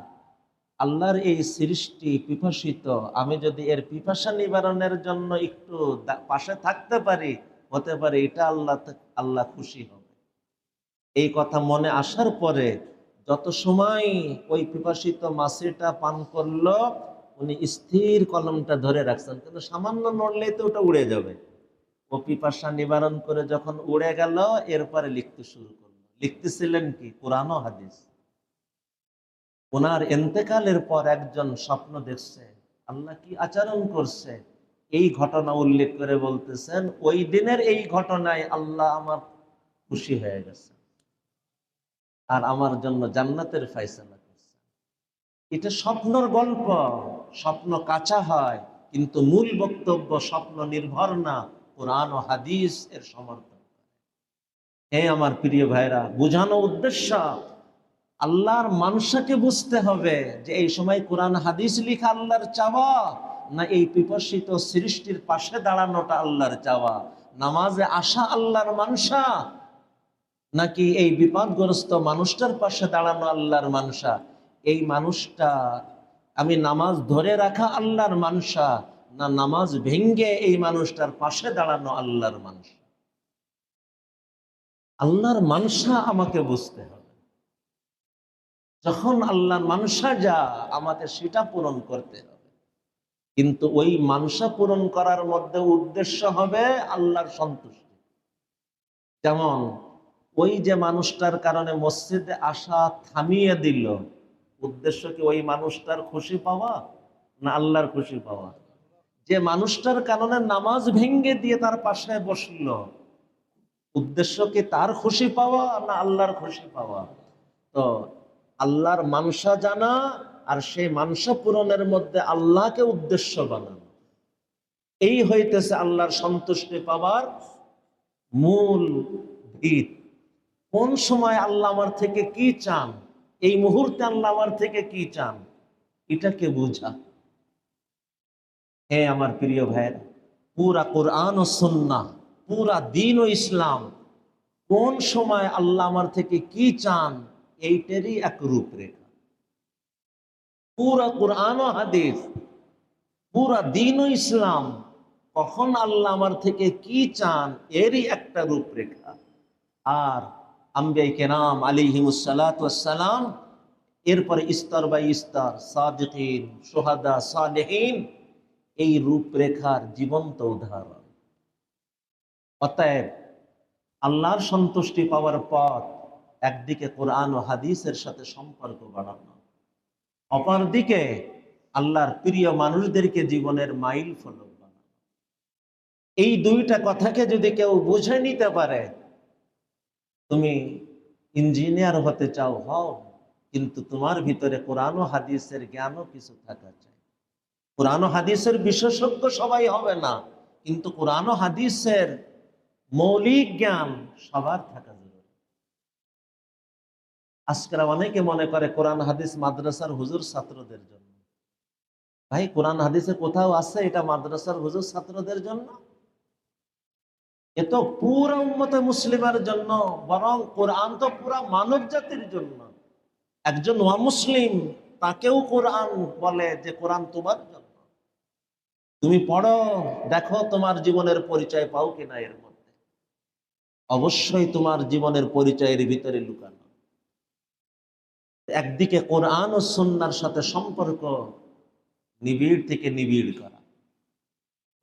আল্লাহর এই সৃষ্টি পিপাসিত, আমি যদি এর পিপাসা নিবারণের জন্য একটু পাশে থাকতে পারি, হতে পারে এটা আল্লাহ খুশি হবে। এই কথা মনে আসার পরে যত সময় ওই পিপাসিত মাছিটা পান করলো, উনি স্থির কলমটা ধরে রাখছেন, কিন্তু সামান্য নড়লেই তো ওটা উড়ে যাবে। ও পিপাসা নিবারণ করে যখন উড়ে গেল, এরপরে লিখতে শুরু করলো। লিখতেছিলেন কি? কোরআন ও হাদিস। ওনার এন্তেকালের পর একজন স্বপ্ন দেখছে, আল্লাহ কি আচরণ করছে এই ঘটনা উল্লেখ করে বলতেছেন, ওই দিনের এই ঘটনায় আল্লাহ আমার খুশি হয়ে গেছে আর আমার জন্য জান্নাতের ফয়সালা করছে। এটা স্বপ্নর গল্প, স্বপ্ন কাঁচা হয়, কিন্তু মূল বক্তব্য স্বপ্ন নির্ভর না, কোরআন ও হাদিস এর সমর্থন। হে আমার প্রিয় ভাইরা, বোঝানো উদ্দেশ্য আল্লাহর মানসাকে বুঝতে হবে, যে এই সময় কোরআন হাদিস লিখা আল্লাহর চাওয়া, না এই পিপাসিত সৃষ্টির পাশে দাঁড়ানোটা আল্লাহর চাওয়া? নামাজে আসা আল্লাহর মানসা, নাকি এই বিপদগ্রস্ত মানুষটার পাশে দাঁড়ানো আল্লাহর মানসা? এই মানুষটা, আমি নামাজ ধরে রাখা আল্লাহর মানসা, না নামাজ ভেঙ্গে এই মানুষটার পাশে দাঁড়ানো আল্লাহর মানসা? আল্লাহর মানসা আমাকে বুঝতে হবে। যখন আল্লাহর মানসা যা, আমাকে সেটা পূরণ করতে হবে। কিন্তু ওই মানসা পূরণ করার মধ্যে উদ্দেশ্য হবে আল্লাহর সন্তুষ্টি। যেমন ওই যে মানুষটার কারণে মসজিদে আসা থামিয়ে দিল, উদ্দেশ্য কি ওই মানুষটার খুশি পাওয়া না আল্লাহর খুশি পাওয়া? যে মানুষটার কারণে নামাজ ভেঙ্গে দিয়ে তার পাশে বসলো, উদ্দেশ্য কি তার খুশি পাওয়া না আল্লাহর খুশি পাওয়া? তো আল্লাহর মানসা জানা আর সেই মানসা পূরণের মধ্যে আল্লাহকে উদ্দেশ্য বানানো, এই হইতেছে আল্লাহর সন্তুষ্টি পাওয়ার মূল ভিত। কোন সময় আল্লাহ আমার থেকে কি চান, এই মুহূর্তে আল্লাহ আমার থেকে কি চান, এটাকে বুঝা। হে আমার প্রিয় ভাইয়েরা, পুরা কোরআন ও সুন্নাহ, পুরা দ্বীন ও ইসলাম কোন সময় আল্লাহ আমার থেকে কি চান, এইটারই এক রূপরেখা। পুরা কোরআন ও হাদিস, পুরা দ্বীন ও ইসলাম কখন আল্লাহ আমার থেকে কি চান, এরই একটা রূপরেখা। আর আম্বিয়া কেরাম আলাইহিমুসসালাতু ওয়াসসালাম এরপরে স্তর বাই স্তর সাদিকিন, শুহাদা, সালেহিন এই রূপরেখার জীবন্ত উদাহরণ। অতএব আল্লাহর সন্তুষ্টি পাওয়ার পথ একদিকে কোরআন ও হাদিসের সাথে সম্পর্ক বাড়ানো, অপরদিকে আল্লাহর প্রিয় মানুষদেরকে জীবনের মাইল ফলক বানানো। এই দুইটা কথাকে যদি কেউ বুঝে নিতে পারে, তুমি ইঞ্জিনিয়ার হতে চাও হও, কিন্তু তোমার ভিতরে কোরআন ও হাদিসের জ্ঞানও কিছু থাকা চাই। কোরআন ও হাদিসের বিশেষজ্ঞ সবাই হবে না, কিন্তু কোরআন ও হাদিসের মৌলিক জ্ঞান সবার থাকা জরুরি। আজকাল অনেকে মনে করে কোরআন হাদিস মাদ্রাসার হুজুর ছাত্রদের জন্য। ভাই, কোরআন হাদিসে কোথাও আছে এটা মাদ্রাসার হুজুর ছাত্রদের জন্য? এ তো পুরো উম্মতে মুসলিমের জন্য, বরং কোরআন তো পুরা মানব জাতির জন্য। একজন অমুসলিম তাকেও কোরআন বলে যে কোরআন তোমার জন্য। তুমি পড়ো, দেখো তোমার জীবনের পরিচয় পাও কিনা এর মধ্যে। অবশ্যই তোমার জীবনের পরিচয়ের ভিতরে লুকানো। একদিকে কোরআন ও সুন্নাহর সাথে সম্পর্ক নিবিড় থেকে নিবিড় করা।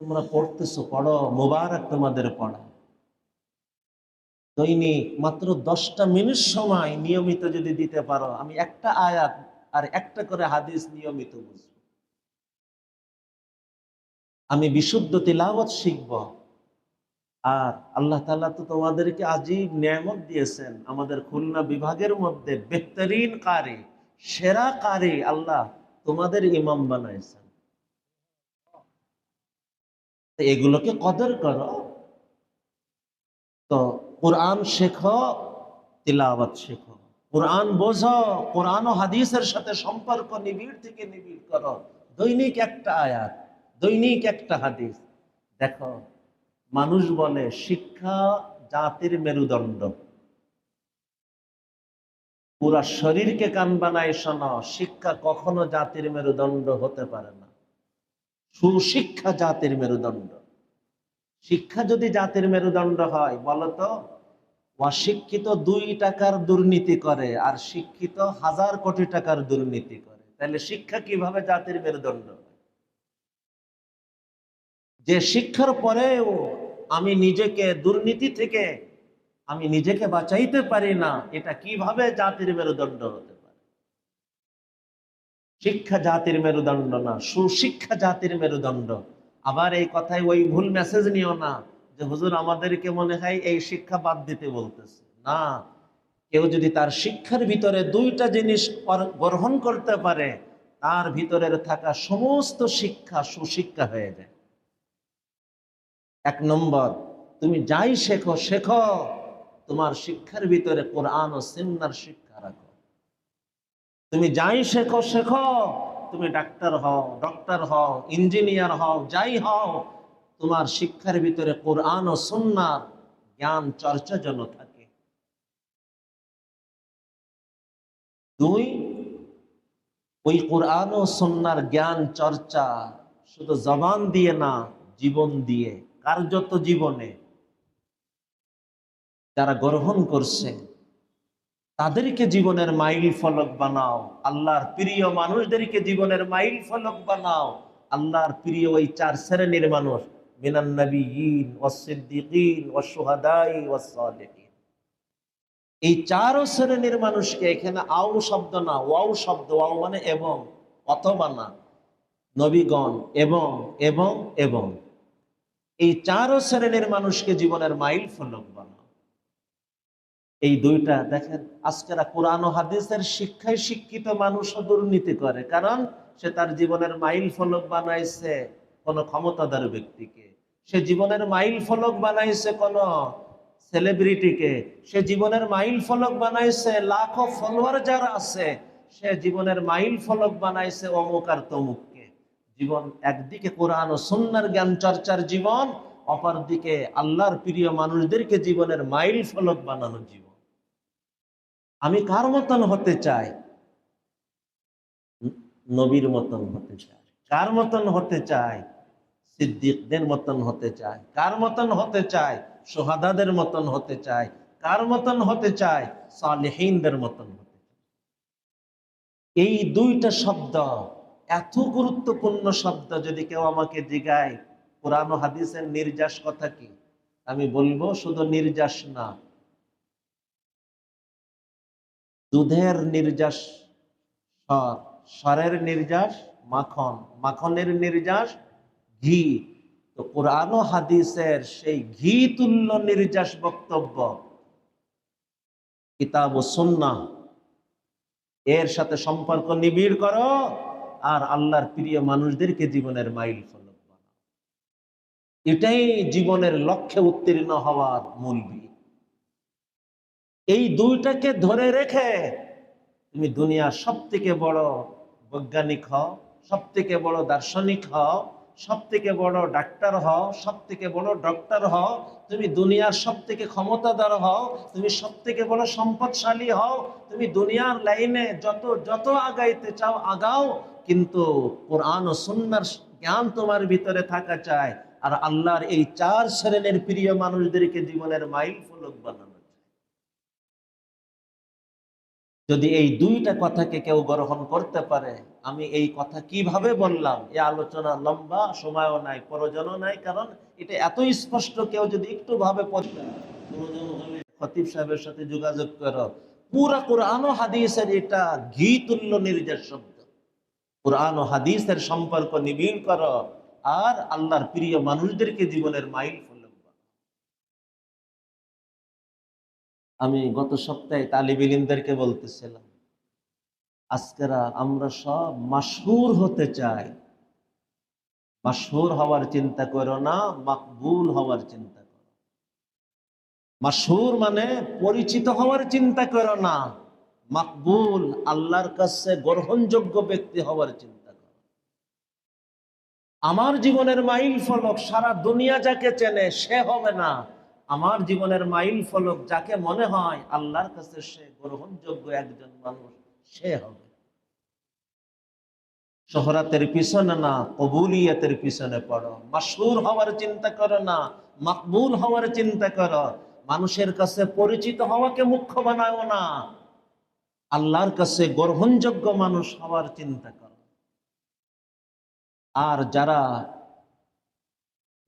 তোমরা পড়তেছো, পড়ো, মোবারক তোমাদের পড়া। দৈনিক মাত্র 10টা মিনিট সময় নিয়মিত যদি দিতে পারো, আমি একটা আয়াত আর একটা করে হাদিস নিয়মিত বুঝবো, আমি বিশুদ্ধ তিলাওয়াত শিখব। আর আল্লাহ তাআলা তো তোমাদেরকে আজীব নিয়ামত দিয়েছেন। আমাদের খুলনা বিভাগের মধ্যে বেহতরিন কারি, সেরা কারি আল্লাহ তোমাদের ইমাম বানাইছেন। তো এগুলোকে কদর করো। তো কোরআন শেখো, তিলাওয়াত শেখো, কোরআন বোঝো, কোরআন ও হাদিসের সাথে সম্পর্ক নিবিড় থেকে নিবিড় করো। দৈনিক একটা আয়াত, দৈনিক একটা হাদিস। দেখো, মানুষ বলে শিক্ষা জাতির মেরুদণ্ড। পুরা শরীরকে কান বানায় শোনো, শিক্ষা কখনো জাতির মেরুদণ্ড হতে পারে না। সুশিক্ষা জাতির মেরুদণ্ড। শিক্ষা যদি জাতির মেরুদণ্ড হয়, বলতো অশিক্ষিত 2 টাকার দুর্নীতি করে আর শিক্ষিত 1000 কোটি টাকার দুর্নীতি করে, তাহলে শিক্ষা কিভাবে জাতির মেরুদণ্ড? যে শিক্ষার পরেও আমি নিজেকে দুর্নীতি থেকে আমি নিজেকে বাঁচাইতে পারি না, এটা কিভাবে জাতির মেরুদণ্ড হতে পারে? শিক্ষা জাতির মেরুদণ্ড না, সুশিক্ষা জাতির মেরুদণ্ড। আবার এই কথায় ওই ভুল মেসেজ নিও না যে হুজুর আমাদেরকে মনে হয় এই শিক্ষা বাদ দিতে বলতেছে। না, কেউ যদি তার শিক্ষার ভিতরে 2টা জিনিস গ্রহণ করতে পারে, তার ভিতরের থাকা সমস্ত শিক্ষা সুশিক্ষা হয়ে যায়। 1 নম্বর, তুমি যাই শেখো শেখো, তোমার শিক্ষার ভিতরে কোরআন ও সুন্নাহর শিক্ষা রাখো। তুমি যাই শেখো শেখো, তুমি ডাক্তার হও, ডক্টর হও, ইঞ্জিনিয়ার হও, যাই হও, তোমার শিক্ষার ভিতরে কোরআন ও সুন্নাহর জ্ঞান চর্চা যেন থাকে। 2, ওই কোরআন ও সুন্নাহর জ্ঞান চর্চা শুধু জবান দিয়ে না, জীবন দিয়ে, কার্যত জীবনে যারা গ্রহণ করছে তাদেরকে জীবনের মাইল ফলক বানাও। আল্লাহর প্রিয় মানুষদেরকে জীবনের মাইল ফলক বানাও। আল্লাহর প্রিয় ওই 4 শ্রেণীর মানুষ, মিনান নবিয়্যিন ওয়াস সিদ্দিকিন ওয়াস শুহাদাই ওয়াস সালিহিন। এই 4 শ্রেণীর মানুষকে, এখানে আও শব্দ না, ওয়াও শব্দ। ওয়াও মানে এবং, অথবা না, নবীগণ এবং এবং এবং এই 4 শ্রেণীর মানুষকে জীবনের মাইল ফলক বানাও। এই দুইটা দেখেন, আজকেরা কোরআন ও হাদিসের শিক্ষায় শিক্ষিত মানুষও দুর্নীতি করে, কারণ সে তার জীবনের মাইল ফলক বানাইছে কোন ক্ষমতাধর ব্যক্তিকে, সে জীবনের মাইল ফলক বানাইছে কোন সেলিব্রিটিকে, সে জীবনের মাইল ফলক বানাইছে লাখো ফলোয়ার যারা আছে, সে জীবনের মাইল ফলক বানাইছে অমুক আর তমুককে। জীবন একদিকে কোরআন ও সুন্নাহর জ্ঞান চর্চার জীবন, অপরদিকে আল্লাহর প্রিয় মানুষদেরকে জীবনের মাইল ফলক বানানো জীবন। আমি কার মতন হতে চাই? নবীর মতন হতে চাই। কার মতন হতে চাই? সিদ্দিকদের মতন হতে চাই। কার মতন হতে চাই? শুহাদাদের মতন হতে চাই। কার মতন হতে চাই? সালেহীনদের মতন হতে চাই। এই দুইটা শব্দ এত গুরুত্বপূর্ণ শব্দ, যদি কেউ আমাকে জিজ্ঞায় কোরআন ও হাদিসের নির্যাস কথা কি, আমি বলবো শুধু নির্যাস না, দুধের নির্যাস সর, সরের নির্যাস মাখন, মাখনের নির্যাস ঘি। তো কোরআন ও হাদিসের সেই ঘি তুল্য নির্যাস বক্তব্য, কিতাব ও সুন্নাহ, এর সাথে সম্পর্ক নিবিড় করো আর আল্লাহর প্রিয় মানুষদেরকে জীবনের মাইল ফলক বানাও। এটাই জীবনের লক্ষ্যে উত্তীর্ণ হওয়ার মূল ভিত। এই দুইটাকে ধরে রেখে তুমি দুনিয়ার সব থেকে বড় বৈজ্ঞানিক হও, সব থেকে বড় দার্শনিক হও, সব থেকে বড় ডাক্তার হও, সব থেকে বড় ডক্টর হও, তুমি দুনিয়ার সব থেকে ক্ষমতাধর হও, তুমি সব থেকে বড় সম্পদশালী হও, তুমি দুনিয়ার লাইনে যত যত আগাইতে চাও আগাও, কিন্তু কোরআন ও সুন্নাহর জ্ঞান তোমার ভিতরে থাকা চাই আর আল্লাহর এই 4 শ্রেণীর প্রিয় মানুষদেরকে জীবনের মাইল ফলক বানানো। যদি এই দুইটা কথাকে কেউ গ্রহণ করতে পারে, আমি এই কথা কিভাবে বললাম, এই আলোচনা লম্বা, সময়ও নাই, প্রয়োজনও নাই, কারণ এটা এত স্পষ্ট। কেউ যদি একটু ভাবে পড়তে, প্রয়োজন হলে খতিব সাহেবের সাথে যোগাযোগ করো। পুরা কোরআন ও হাদিসের এটা ঘি তুল্য নির্যাস শব্দ। কোরআন ও হাদিসের সম্পর্ক নিবিড় করো আর আল্লাহর প্রিয় মানুষদেরকে জীবনের মাইল ফলক বানাও। আমি গত সপ্তাহে তালিব ইলমদেরকে বলতেছিলাম, আজকেরা আমরা সব মাশহুর হতে চাই। মাশহুর হওয়ার চিন্তা করো না, মাকবুল হওয়ার চিন্তা করো। মাশহুর মানে পরিচিত হওয়ার চিন্তা করো না, মাকবুল আল্লাহর কাছে গ্রহণযোগ্য ব্যক্তি হওয়ার চিন্তা করো। আমার জীবনের মাইল ফলক সারা দুনিয়া যাকে চেনে সে হবে না, আমার জীবনের মাইল ফলক যাকে মনে হয় আল্লাহর কাছে সে গ্রহণযোগ্য একজন মানুষ, সে হবে। শোহরাতের পিছনে না, কবুলিয়তের পিছনে পড়ো। মাশহুর হওয়ার চিন্তা করো না, মাকবুল হওয়ার চিন্তা করো। মানুষের কাছে পরিচিত হওয়াকে মুখ্য বানাও না, আল্লাহর কাছে গ্রহণযোগ্য মানুষ হওয়ার চিন্তা করো। আর যারা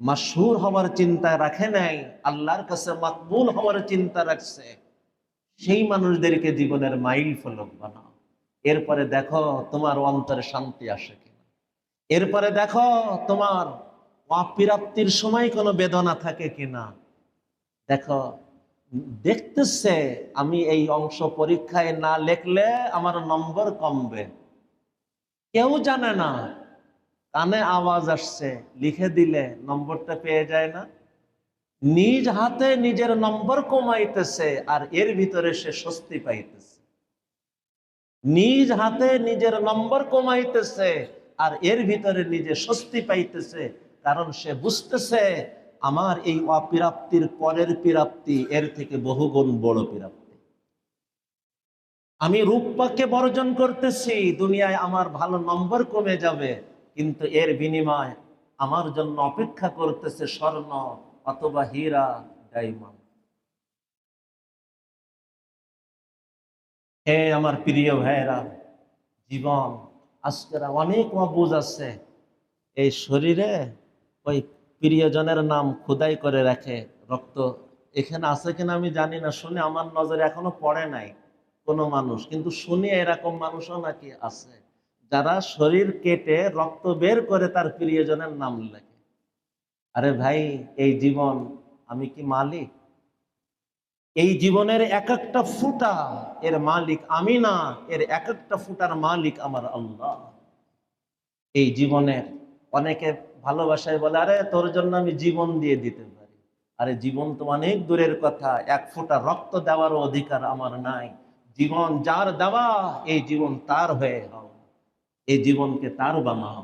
মাশহুর হওয়ার চিন্তা রাখে নাই, আল্লাহর কাছে মাকবুল হওয়ার চিন্তা রাখছে, সেই মানুষদেরকে জীবনের মাইল ফলক বানাও। এরপরে দেখো তোমার অন্তরে শান্তি আসে কিনা, এরপরে দেখো তোমার অপ্রাপ্তির সময় কোনো বেদনা থাকে কিনা। দেখো, দেখতেছে আমি এই অংশ পরীক্ষায় না লিখলে আমার নম্বর কমবে, কেউ জানে না, কানে আওয়াজ আসছে, লিখে দিলে নম্বরটা পেয়ে যায় না। নিজ হাতে নিজের নম্বর কমাইতেছে আর এর ভিতরে সে স্বস্তি পাইতেছে। নিজ হাতে নিজের নম্বর কমাইতেছে আর এর ভিতরে নিজে স্বস্তি পাইতেছে, কারণ সে বুঝতেছে আমার এই অপ্রাপ্তির পরের প্রাপ্তি এর থেকে বহুগুণ বড় প্রাপ্তি। আমি রূপকে বর্জন করতেছি, দুনিয়ায় আমার ভালো নম্বর কমে যাবে, কিন্তু এর বিনিময় আমার জন্য অপেক্ষা করতেছে স্বর্ণ অথবা হীরা, ডায়মন্ড। হে আমার প্রিয় ভাইরা, জীবন আজকের অনেক বুঝ আছে এই শরীরে, ওই প্রিয়জনের নাম খোদাই করে রাখে। রক্ত এখানে আছে কিনা আমি জানি না, শুনে আমার নজরে এখনো পড়ে নাই কোনো মানুষ, কিন্তু শুনি এরকম মানুষও নাকি আছে যারা শরীর কেটে রক্ত বের করে তার প্রিয়জনের নাম লেখে। আরে ভাই, এই জীবন আমি কি মালিক? এই জীবনের এক একটা ফুটা এর মালিক আমি না, এর এক একটা ফুটার মালিক আমার আল্লাহ। এই জীবনের অনেকে ভালোবাসায় বলে, আরে তোর জন্য আমি জীবন দিয়ে দিতে পারি। আরে জীবন তো অনেক দূরের কথা, এক ফোঁটা রক্ত দেওয়ার অধিকার আমার নাই। জীবন যার দেওয়া, এই জীবন তার হয়ে হও, এই জীবনকে তার বানাও।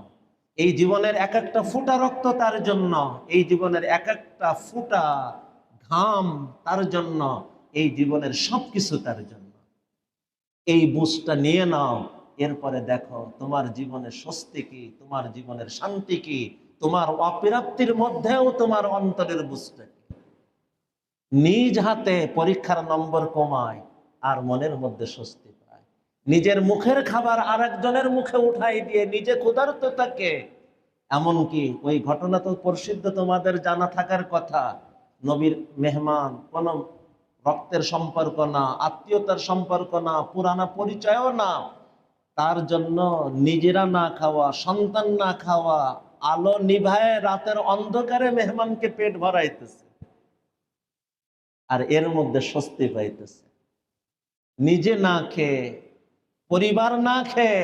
এই জীবনের এক একটা ফোঁটা রক্ত তার জন্য, এই জীবনের এক একটা ফোঁটা ঘাম তার জন্য, এই জীবনের সবকিছু তার জন্য। এই বুঝটা নিয়ে নাও, এরপরে দেখো তোমার জীবনের স্বস্তি কি, তোমার জীবনের শান্তি কি, তোমার অপ্রাপ্তির মধ্যেও তোমার অন্তরের বুঝটা কি। নিজ হাতে পরীক্ষার নম্বর কমায় আর মনের মধ্যে স্বস্তি পায়। নিজের মুখের খাবার আরেকজনের মুখে উঠাই দিয়ে নিজে ক্ষুধার্ত থাকে। এমনকি ওই ঘটনা তো প্রসিদ্ধ, তোমাদের জানা থাকার কথা। নবীর মেহমান, কোন রক্তের সম্পর্ক না, আত্মীয়তার সম্পর্ক না, পুরানা পরিচয়ও না, তার জন্য নিজেরা না খাওয়া, সন্তান না খাওয়া, আলো নিভায় রাতের অন্ধকারে মেহমানকে পেট ভরাইতেছে, আর এর মধ্যে স্বস্তি পাইতেছে। নিজে না খেয়ে, পরিবার না খেয়ে,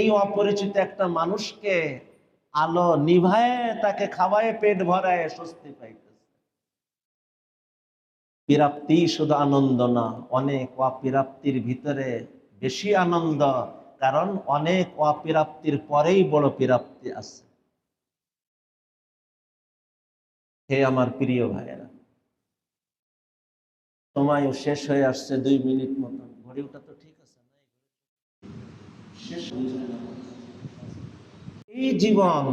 এই অপরিচিত একটা মানুষকে আলো নিভায় তাকে খাওয়ায় পেট ভরায় স্বস্তি পাইতেছে। প্রাপ্তি শুধু আনন্দ না, অনেক অপ্রাপ্তির ভিতরে বেশি আনন্দ, কারণ অনেক অপ্রাপ্তির পরেই বড় প্রাপ্তি আছে। হে আমার প্রিয় ভাইয়েরা, সময় শেষ হয়ে আসছে, 2 মিনিট মতন। ঘড়িটা তো ঠিক আছে না? শেষ হয়ে যায় না। এই জীবন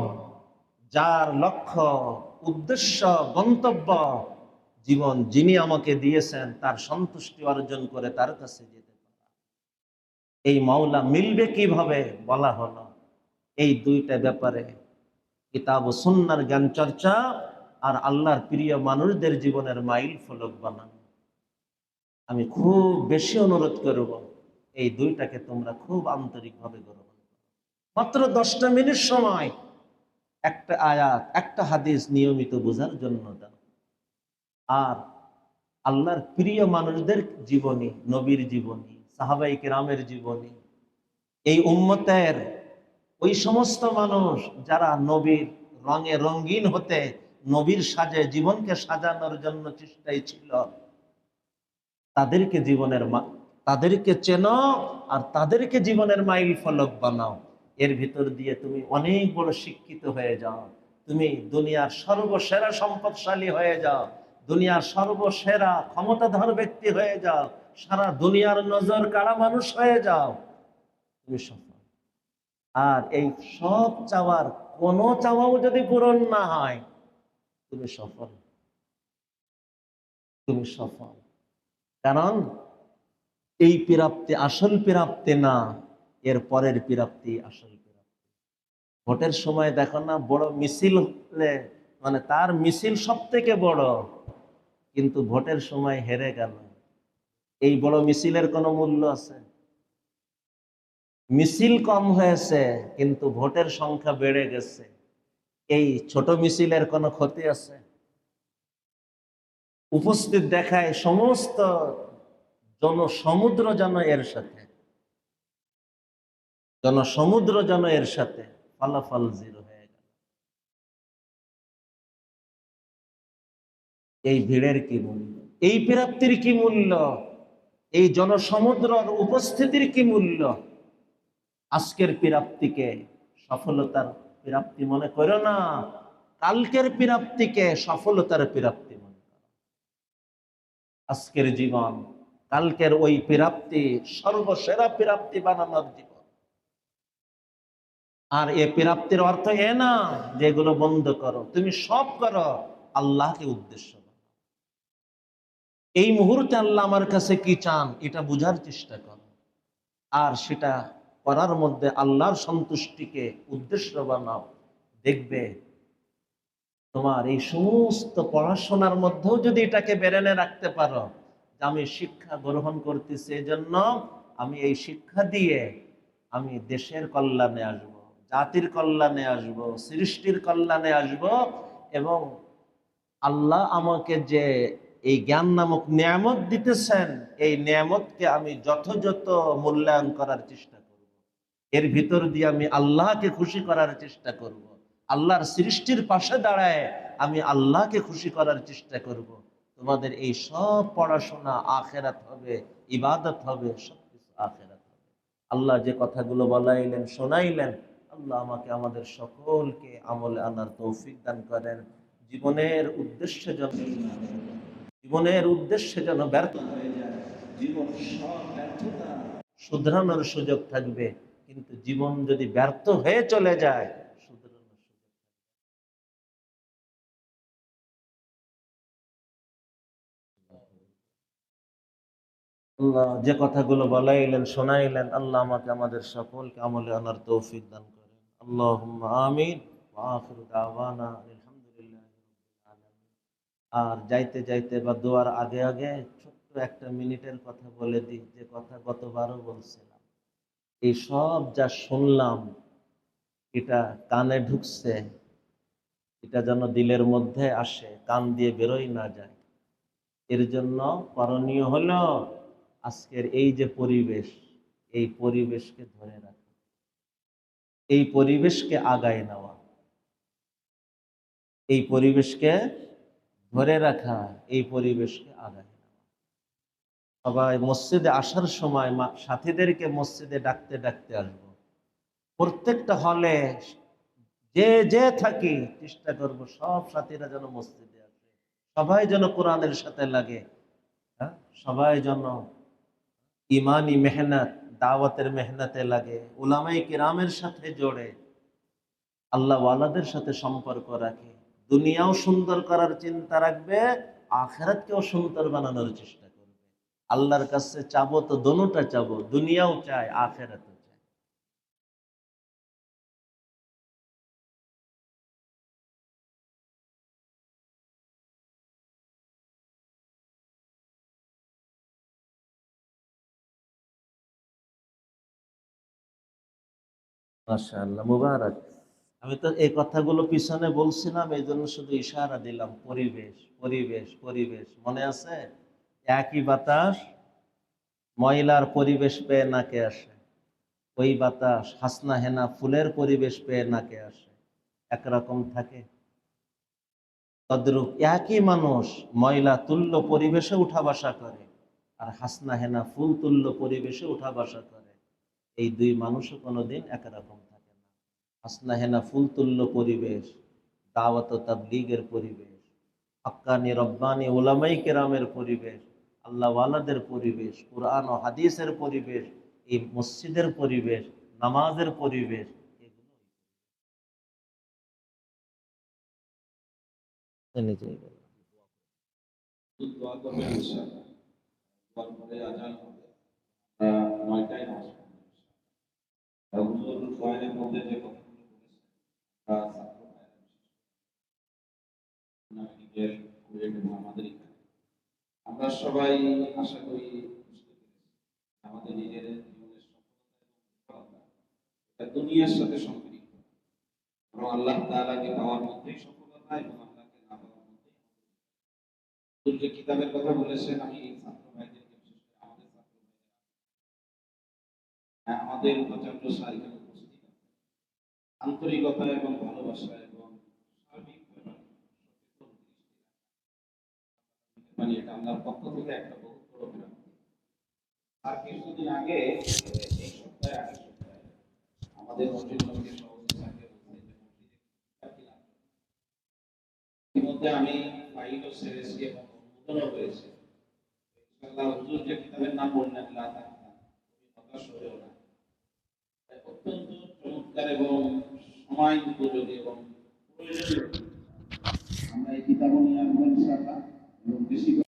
যার লক্ষ্য, উদ্দেশ্য, গন্তব্য, জীবন যিনি আমাকে দিয়েছেন তার সন্তুষ্টি অর্জন করে তার কাছে যেতে পারা, এই মাওলা মিলবে কিভাবে বলা হলো। এই দুইটা ব্যাপারে কিতাব ও সুন্নাহর জ্ঞান চর্চা আর আল্লাহর প্রিয় মানুষদের জীবনের মাইল ফলক বানানো। আমি খুব বেশি অনুরোধ করব, এই দুইটাকে তোমরা খুব আন্তরিকভাবে গ্রহণ করো। মাত্র 10টা মিনিট সময় একটা আয়াত, একটা হাদিস নিয়মিত বোঝার জন্য দাও। আর আল্লাহর প্রিয় মানুষদের জীবনী, নবীর জীবনী, সাহাবায়ে কেরামের জীবনী, এই উম্মতের ওই সমস্ত মানুষ যারা নবীর রঙে রঙিন হতে, নবীর সাজে জীবনকে সাজানোর জন্য চেষ্টাই ছিল, তাদেরকে তাদেরকে চেনো আর তাদেরকে জীবনের মাইল ফলক বানাও। এর ভিতর দিয়ে তুমি অনেক বড় শিক্ষিত হয়ে যাও, তুমি দুনিয়ার সর্বসেরা সম্পদশালী হয়ে যাও, দুনিয়ার সর্বসেরা ক্ষমতাধর ব্যক্তি হয়ে যাও, সারা দুনিয়ার নজর কাড়া মানুষ হয়ে যাও, তুমি সফল। আর এই সব চাওয়ার কোনো চাওয়াও যদি পূরণ না হয়, তুমি সফল, তুমি সফল। কারণ এই প্রাপ্তি আসল প্রাপ্তি না, এর পরের প্রাপ্তি আসল প্রাপ্তি। ভোটের সময় দেখো না, বড় মিছিল হলে মানে তার মিছিল সব থেকে বড়, কিন্তু ভোটের সময় হেরে গেল। এই বড় মিছিলের কোনো মূল্য আছে? মিছিল কম হয়েছে কিন্তু ভোটের সংখ্যা বেড়ে গেছে, এই ছোট মিছিলের কোনো ক্ষতি আছে? উপস্থিত দেখায় সমস্ত জনসমুদ্র যেন এর সাথে, জনসমুদ্র যেন এর সাথে, ফলাফল জিরো হয়ে গেল। এই ভিড়ের কি মূল্য? এই প্রাপ্তির কি মূল্য? এই জনসমুদ্রের উপস্থিতির কি মূল্য? আজকের প্রাপ্তিকে সফলতার প্রাপ্তি মনে করো না, কালকের প্রাপ্তিকে সফলতার প্রাপ্তি মনে করো। আজকের জীবন কালকের ওই প্রাপ্তি সর্বসেরা প্রাপ্তি বানানোর জীবন। আর এ প্রাপ্তির অর্থ এ না যে এগুলো বন্ধ করো, তুমি সব করো, আল্লাহকে উদ্দেশ্য করো। এই মুহূর্তে আল্লাহ আমার কাছে কি চান এটা বুঝার চেষ্টা করো, আর সেটা করার মধ্যে আল্লাহর সন্তুষ্টিকে উদ্দেশ্য বানাও। দেখবে তোমার এই সমস্ত পড়াশোনার মধ্যেও যদি এটাকে বেরেনে রাখতে পারো যে আমি শিক্ষা গ্রহণ করতেছি, এজন্য আমি এই শিক্ষা দিয়ে আমি দেশের কল্যাণে আসব, জাতির কল্যাণে আসব, সৃষ্টির কল্যাণে আসব, এবং আল্লাহ আমাকে যে এই জ্ঞান নামক নিয়ামত দিতেছেন, এই নিয়ামতকে আমি যথাযথ মূল্যায়ন করার চেষ্টা করব। এর ভিতর দিয়ে আমি আল্লাহকে খুশি করার চেষ্টা করব। আল্লাহর সৃষ্টির পাশে দাঁড়ায় আমি আল্লাহকে খুশি করার চেষ্টা করব। তোমাদের এই সব পড়াশোনা আখেরাত হবে, ইবাদত হবে, সবকিছু আখেরাত হবে। আল্লাহ যে কথাগুলো বলাইলেন, শোনাইলেন, আল্লাহ আমাকে আমাদের সকলকে আমলে আনার তৌফিক দান করেন। জীবনের উদ্দেশ্যে যেন ব্যর্থ হয়ে যায়, জীবন সব ব্যর্থতা শুধরানোর সুযোগ থাকবে, কিন্তু জীবন যদি ব্যর্থ হয়ে চলে যায় শুধরানোর সুযোগ। আল্লাহ যে কথাগুলো বলাইলেন, শোনাইলেন, আল্লাহ আমাকে আমাদের সকলকে আমলে আনার তৌফিক দান করেন। আল্লাহুম্মা আমিন। ওয়া আখিরু দাওয়ানা আলহামদুলিল্লাহি রাব্বিল আলামিন। আর যাইতে যাইতে বা দোয়ার আগে আগে ছোট্ট একটা মিনিটের কথা বলে দিই, যে কথা গতবারও বলছিলাম। এই সব যা শুনলাম এটা কানে ঢুকছে, এটা যেন দিলের মধ্যে আসে, কান দিয়ে বেরোই না যায়। এর জন্য করণীয় হলো আজকের এই যে পরিবেশ, এই পরিবেশকে ধরে রাখা, এই পরিবেশকে আগায় নেওয়া, এই পরিবেশকে ধরে রাখা, এই পরিবেশকে আগায় নেওয়া। সবাই মসজিদে আসার সময় সাথীদেরকে মসজিদে ডাকতে ডাকতে আসবো। প্রত্যেকটা হলে যে যে থাকি চেষ্টা করব সব সাথীরা যেন মসজিদে আসে, সবাই যেন কোরআনের সাথে লাগে, হ্যাঁ, সবাই যেন ইমানি মেহনত, দাওয়াতের মেহনতে লাগে, উলামায়ে কিরামের সাথে জোড়ে, আল্লাহ ওয়ালাদের সাথে সম্পর্ক রাখে, দুনিয়াও সুন্দর করার চিন্তা রাখবে, আখিরাতকেও সুন্দর বানানোর চেষ্টা করবে। আল্লাহর কাছে চাবো তো দোনোটা চাবো, দুনিয়াও চাই, আখিরাতও চাই। মাশাআল্লাহ, মুবারক। আমি তো এই কথাগুলো পিছনে বলছিলাম, এই জন্য শুধু ইশারা দিলাম, পরিবেশ পরিবেশ পরিবেশ। মনে আছে? একই বাতাস ময়লার পরিবেশ পেয়ে নাকে আসে, ওই বাতাস হাসনা হেনা ফুলের পরিবেশ পেয়ে নাকে আসে, একরকম থাকে? তদ্রূপ একই মানুষ ময়লা তুল্য পরিবেশে উঠা বসা করে, আর হাসনা হেনা ফুল তুল্য পরিবেশে উঠা বসা করে। এই দুই মানুষও কোনোদিন একরকম থাকে না। হাসনা হেনা ফুল তুল্য পরিবেশ, দাওয়াত ও তাবলীগের পরিবেশ, হাক্কানি রব্বানি উলামায়ে কেরামের পরিবেশ, আল্লাহ ওয়ালাদের পরিবেশ, কুরআন ও হাদিসের পরিবেশ, এই মসজিদের পরিবেশ, নামাজের পরিবেশ, এগুলো নিজেই বলে। দোয়া করবেন ইনশাআল্লাহ। দোয়ার পরে আজান হবে। আমরা ৯টায় নামাজ পড়ব ইনশাআল্লাহ। হুজুর বয়ানের মধ্যে যে কথাগুলো বলেছেন, ছাত্র ভাইরা নাগরিকের কুয়েট এবং আমাদের এখানে আমরা সবাই আশা করি বুঝতে পেরেছি আমাদের নিজের জীবনের সফলতা এটা দুনিয়ার সাথে সম্পৃক্ত, এবং আল্লাহ তাআলাকে পাওয়ার মধ্যেই সফলতা, এবং আল্লাহকে না পাওয়ার মধ্যেই হুজুর যে কিতাবের কথা বলেছেন, আমি ছাত্র ভাইদেরকে বিশেষ করে আমাদের ছাত্র ভাইদের, আমাদের উপাচার্য স্যার এখানে উপস্থিত আছেন, আন্তরিকতা এবং ভালোবাসা এবং সার্বিক ব্যাপারে সচেতন দৃষ্টি মানে এটা আমার পক্ষ থেকে একটা বহুত বড় প্রাপ্তি। আর কিছুদিন আগে এই সপ্তাহে আগের সপ্তাহে আমাদের মসজিদ কমিটির সভাপতি স্যারকে বলতে যে মসজিদে ইতিমধ্যে আমি ফাইলও ছেড়েছি এবং অনুমোদনও হয়েছে। ইনশাআল্লাহ হুজুর যে কিতাবের নাম বললেন লা তাহজান, তুমি হতাশ হয়েও না, অত্যন্ত চমৎকার চমৎকার এবং সময় উপযোগী এবং প্রয়োজনীয় আমরা এই কিতাব নিয়ে আসবো ইনশাআল্লাহ এবং বেশি